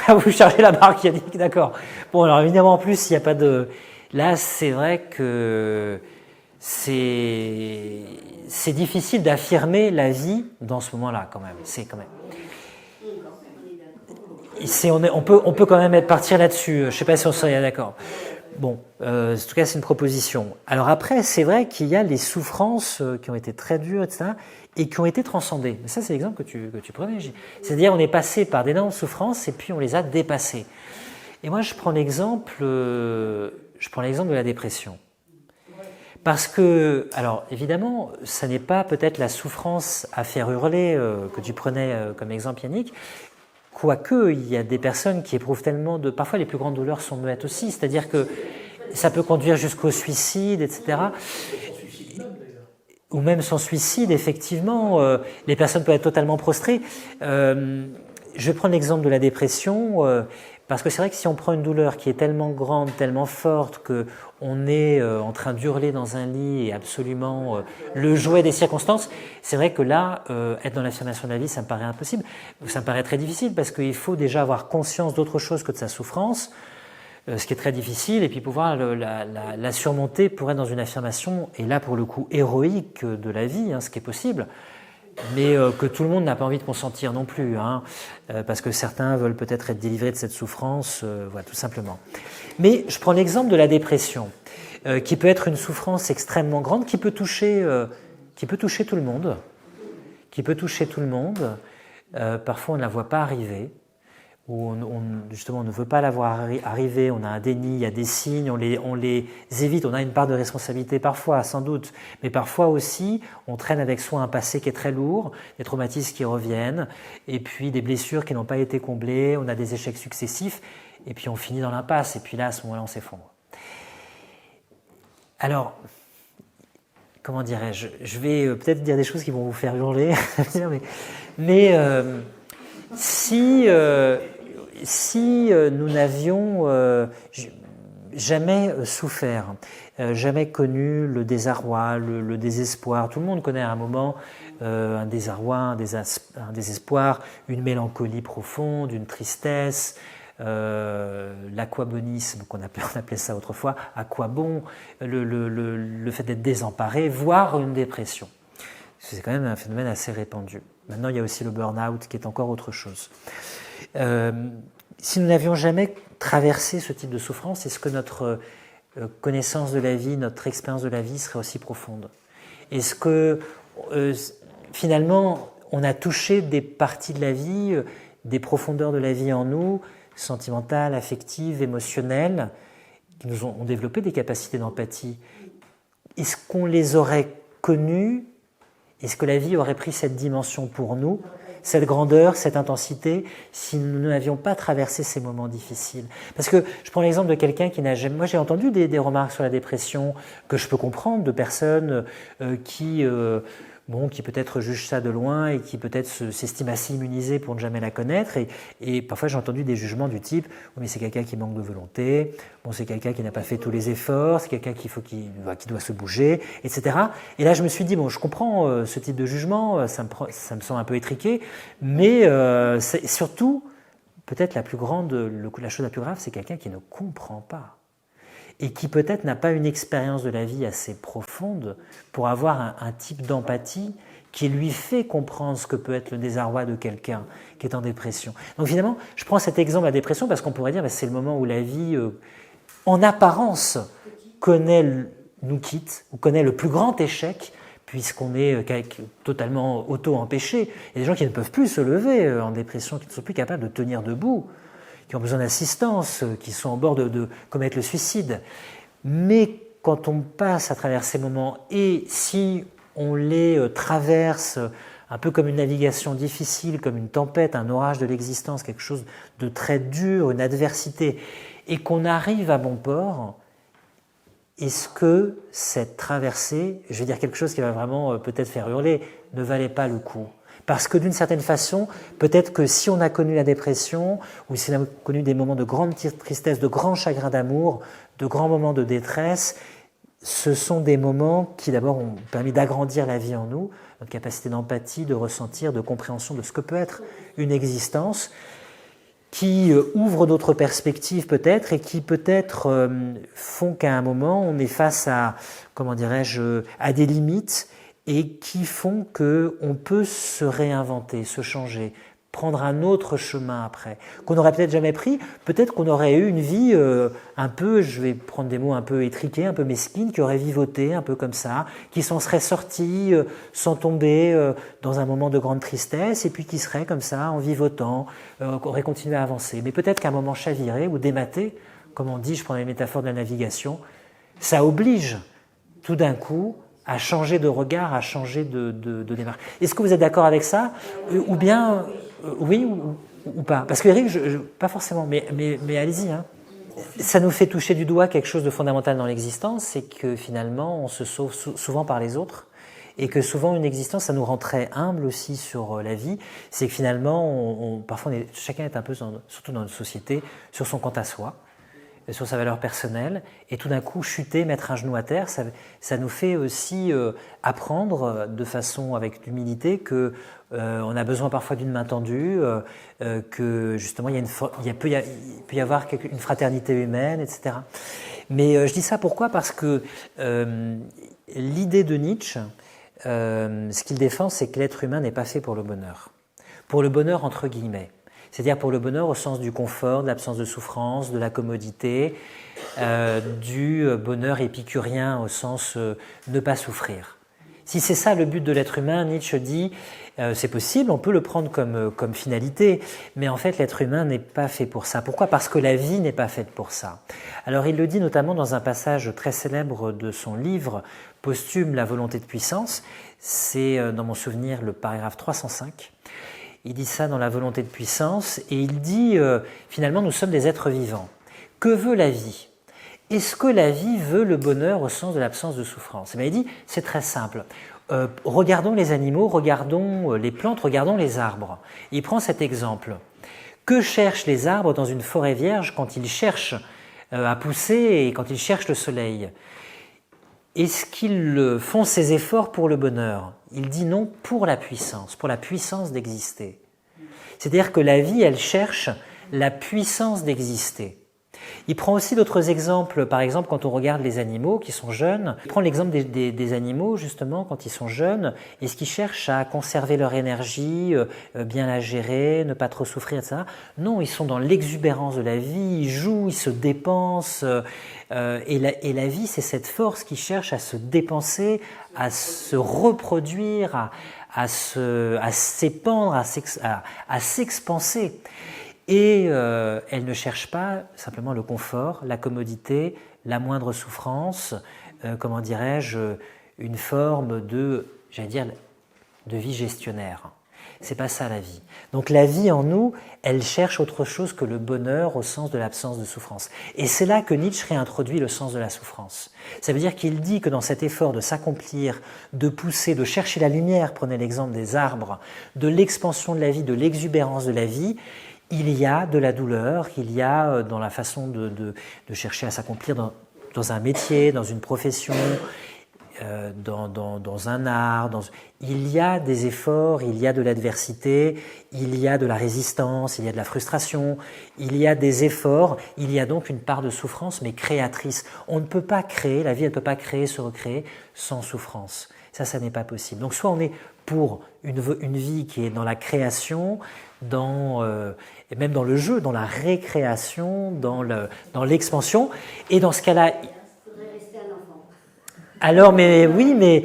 vous chargez la barque, Yannick, d'accord. Bon, alors évidemment, en plus, il n'y a pas de... Là, c'est vrai que c'est difficile d'affirmer la vie dans ce moment-là, quand même. C'est quand même... on peut quand même partir là-dessus. Je ne sais pas si on serait d'accord. bon, en tout cas, c'est une proposition. Alors après, c'est vrai qu'il y a les souffrances qui ont été très dures, etc., et qui ont été transcendées. Ça, c'est l'exemple que tu prenais. C'est-à-dire, on est passé par d'énormes souffrances et puis on les a dépassées. Et moi, je prends l'exemple de la dépression. Parce que, alors évidemment, ça n'est pas peut-être la souffrance à faire hurler que tu prenais comme exemple, Yannick, quoique il y a des personnes qui éprouvent tellement de... Parfois, les plus grandes douleurs sont muettes aussi, c'est-à-dire que ça peut conduire jusqu'au suicide, etc. Ou même sans suicide, effectivement, les personnes peuvent être totalement prostrées. Je vais prendre l'exemple de la dépression, parce que c'est vrai que si on prend une douleur qui est tellement grande, tellement forte, qu'on est en train d'hurler dans un lit et absolument le jouet des circonstances, c'est vrai que là, être dans l'affirmation de la vie, ça me paraît impossible. Ça me paraît très difficile, parce qu'il faut déjà avoir conscience d'autre chose que de sa souffrance, ce qui est très difficile, et puis pouvoir la surmonter pour être dans une affirmation, et là pour le coup héroïque de la vie, ce qui est possible, mais que tout le monde n'a pas envie de consentir non plus, parce que certains veulent peut-être être délivrés de cette souffrance, voilà, tout simplement. Mais je prends l'exemple de la dépression, qui peut être une souffrance extrêmement grande, qui peut toucher tout le monde, parfois on ne la voit pas arriver, où justement on ne veut pas la voir arriver, on a un déni, il y a des signes, on les évite, on a une part de responsabilité parfois, sans doute, mais parfois aussi on traîne avec soi un passé qui est très lourd, des traumatismes qui reviennent, et puis des blessures qui n'ont pas été comblées, on a des échecs successifs, et puis on finit dans l'impasse, et puis là à ce moment-là on s'effondre. Alors, comment dirais-je, je vais peut-être dire des choses qui vont vous faire hurler, mais si nous n'avions jamais souffert, jamais connu le désarroi, le désespoir, tout le monde connaît à un moment un désarroi, un désespoir, une mélancolie profonde, une tristesse, l'aquabonisme, on appelait ça autrefois, à quoi bon, le fait d'être désemparé, voire une dépression. C'est quand même un phénomène assez répandu. Maintenant, il y a aussi le burn-out qui est encore autre chose. Si nous n'avions jamais traversé ce type de souffrance, est-ce que notre connaissance de la vie, notre expérience de la vie serait aussi profonde? Est-ce que finalement, on a touché des parties de la vie, des profondeurs de la vie en nous, sentimentales, affectives, émotionnelles, qui nous ont développé des capacités d'empathie? Est-ce qu'on les aurait connues? Est-ce que la vie aurait pris cette dimension pour nous, cette grandeur, cette intensité, si nous n'avions pas traversé ces moments difficiles? Parce que je prends l'exemple de quelqu'un qui n'a jamais... Moi, j'ai entendu des remarques sur la dépression que je peux comprendre, de personnes qui peut-être jugent ça de loin et qui peut-être s'estiment assez immunisées pour ne jamais la connaître. Et parfois, j'ai entendu des jugements du type « mais c'est quelqu'un qui manque de volonté, c'est quelqu'un qui n'a pas fait tous les efforts, c'est quelqu'un qui doit se bouger, etc. » Et là, je me suis dit « je comprends ce type de jugement, ça me semble un peu étriqué, mais surtout, peut-être la chose la plus grave, c'est quelqu'un qui ne comprend pas. » Et qui peut-être n'a pas une expérience de la vie assez profonde pour avoir un type d'empathie qui lui fait comprendre ce que peut être le désarroi de quelqu'un qui est en dépression. Donc finalement, je prends cet exemple de la dépression parce qu'on pourrait dire que c'est le moment où la vie, en apparence, nous quitte, ou connaît le plus grand échec, puisqu'on est totalement auto-empêché. Il y a des gens qui ne peuvent plus se lever en dépression, qui ne sont plus capables de tenir debout, qui ont besoin d'assistance, qui sont en bord de commettre le suicide. Mais quand on passe à travers ces moments, et si on les traverse un peu comme une navigation difficile, comme une tempête, un orage de l'existence, quelque chose de très dur, une adversité, et qu'on arrive à bon port, est-ce que cette traversée, je vais dire quelque chose qui va vraiment peut-être faire hurler, ne valait pas le coup ? Parce que d'une certaine façon, peut-être que si on a connu la dépression, ou si on a connu des moments de grande tristesse, de grand chagrin d'amour, de grands moments de détresse, ce sont des moments qui d'abord ont permis d'agrandir la vie en nous, notre capacité d'empathie, de ressentir, de compréhension de ce que peut être une existence, qui ouvrent d'autres perspectives peut-être, et qui peut-être font qu'à un moment on est face à, à des limites, et qui font qu'on peut se réinventer, se changer, prendre un autre chemin après, qu'on n'aurait peut-être jamais pris, peut-être qu'on aurait eu une vie un peu, je vais prendre des mots un peu étriqués, un peu mesquines, qui aurait vivoté un peu comme ça, qui s'en serait sorti sans tomber dans un moment de grande tristesse, et puis qui serait comme ça, en vivotant, aurait continué à avancer. Mais peut-être qu'à un moment chaviré ou dématé, comme on dit, je prends les métaphores de la navigation, ça oblige tout d'un coup à changer de regard, à changer de démarche. Est-ce que vous êtes d'accord avec ça? Ou bien, oui ou pas? Parce que Eric, pas forcément, mais allez-y. Hein. Ça nous fait toucher du doigt quelque chose de fondamental dans l'existence, c'est que finalement, on se sauve souvent par les autres, et que souvent une existence, ça nous rend très humble aussi sur la vie, c'est que finalement, parfois chacun est un peu, surtout dans notre société, sur son compte à soi, sur sa valeur personnelle, et tout d'un coup chuter, mettre un genou à terre, ça nous fait aussi apprendre de façon avec l'humilité que on a besoin parfois d'une main tendue, que justement il peut y avoir une fraternité humaine, etc. Mais je dis ça pourquoi? Parce que l'idée de Nietzsche, ce qu'il défend, c'est que l'être humain n'est pas fait pour le bonheur. Pour le bonheur entre guillemets. C'est-à-dire pour le bonheur au sens du confort, de l'absence de souffrance, de la commodité, du bonheur épicurien au sens ne pas souffrir. Si c'est ça le but de l'être humain, Nietzsche dit c'est possible, on peut le prendre comme finalité, mais en fait l'être humain n'est pas fait pour ça. Pourquoi? Parce que la vie n'est pas faite pour ça. Alors il le dit notamment dans un passage très célèbre de son livre posthume La volonté de puissance, c'est dans mon souvenir le paragraphe 305. Il dit ça dans La volonté de puissance et il dit finalement nous sommes des êtres vivants. Que veut la vie? Est-ce que la vie veut le bonheur au sens de l'absence de souffrance? Et bien, il dit c'est très simple. Regardons les animaux, regardons les plantes, regardons les arbres. Il prend cet exemple. Que cherchent les arbres dans une forêt vierge quand ils cherchent à pousser et quand ils cherchent le soleil? Est-ce qu'ils font ces efforts pour le bonheur? Il dit non, pour la puissance d'exister. C'est-à-dire que la vie, elle cherche la puissance d'exister. Il prend aussi d'autres exemples, par exemple quand on regarde les animaux qui sont jeunes, il prend l'exemple des animaux justement quand ils sont jeunes, est-ce qu'ils cherchent à conserver leur énergie, bien la gérer, ne pas trop souffrir, etc. Non, ils sont dans l'exubérance de la vie, ils jouent, ils se dépensent, et la vie c'est cette force qui cherche à se dépenser, à se reproduire, à s'épandre, à s'expanser. Et elle ne cherche pas simplement le confort, la commodité, la moindre souffrance, comment dirais-je, une forme de, j'allais dire, de vie gestionnaire. C'est pas ça la vie. Donc la vie en nous, elle cherche autre chose que le bonheur au sens de l'absence de souffrance. Et c'est là que Nietzsche réintroduit le sens de la souffrance. Ça veut dire qu'il dit que dans cet effort de s'accomplir, de pousser, de chercher la lumière, prenez l'exemple des arbres, de l'expansion de la vie, de l'exubérance de la vie, il y a de la douleur, il y a dans la façon de chercher à s'accomplir dans un métier, dans une profession, dans un art, il y a des efforts, il y a de l'adversité, il y a de la résistance, il y a de la frustration, il y a des efforts, il y a donc une part de souffrance, mais créatrice. On ne peut pas créer, la vie elle ne peut pas créer, se recréer sans souffrance. Ça n'est pas possible. Donc soit on est pour une vie qui est dans la création, et même dans le jeu, dans la récréation, dans l'expansion, et dans ce cas-là... Alors, mais oui, mais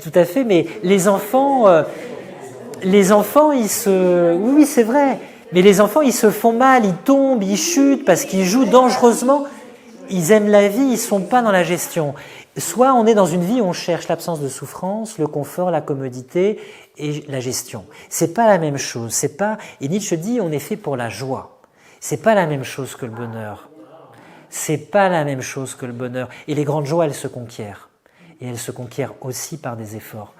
tout à fait, mais les enfants, oui, c'est vrai, mais les enfants, ils se font mal, ils tombent, ils chutent parce qu'ils jouent dangereusement. Ils aiment la vie, ils sont pas dans la gestion. Soit on est dans une vie où on cherche l'absence de souffrance, le confort, la commodité et la gestion. C'est pas la même chose. C'est pas. Et Nietzsche dit, on est fait pour la joie. C'est pas la même chose que le bonheur. C'est pas la même chose que le bonheur. Et les grandes joies, elles se conquièrent. Et elles se conquièrent aussi par des efforts.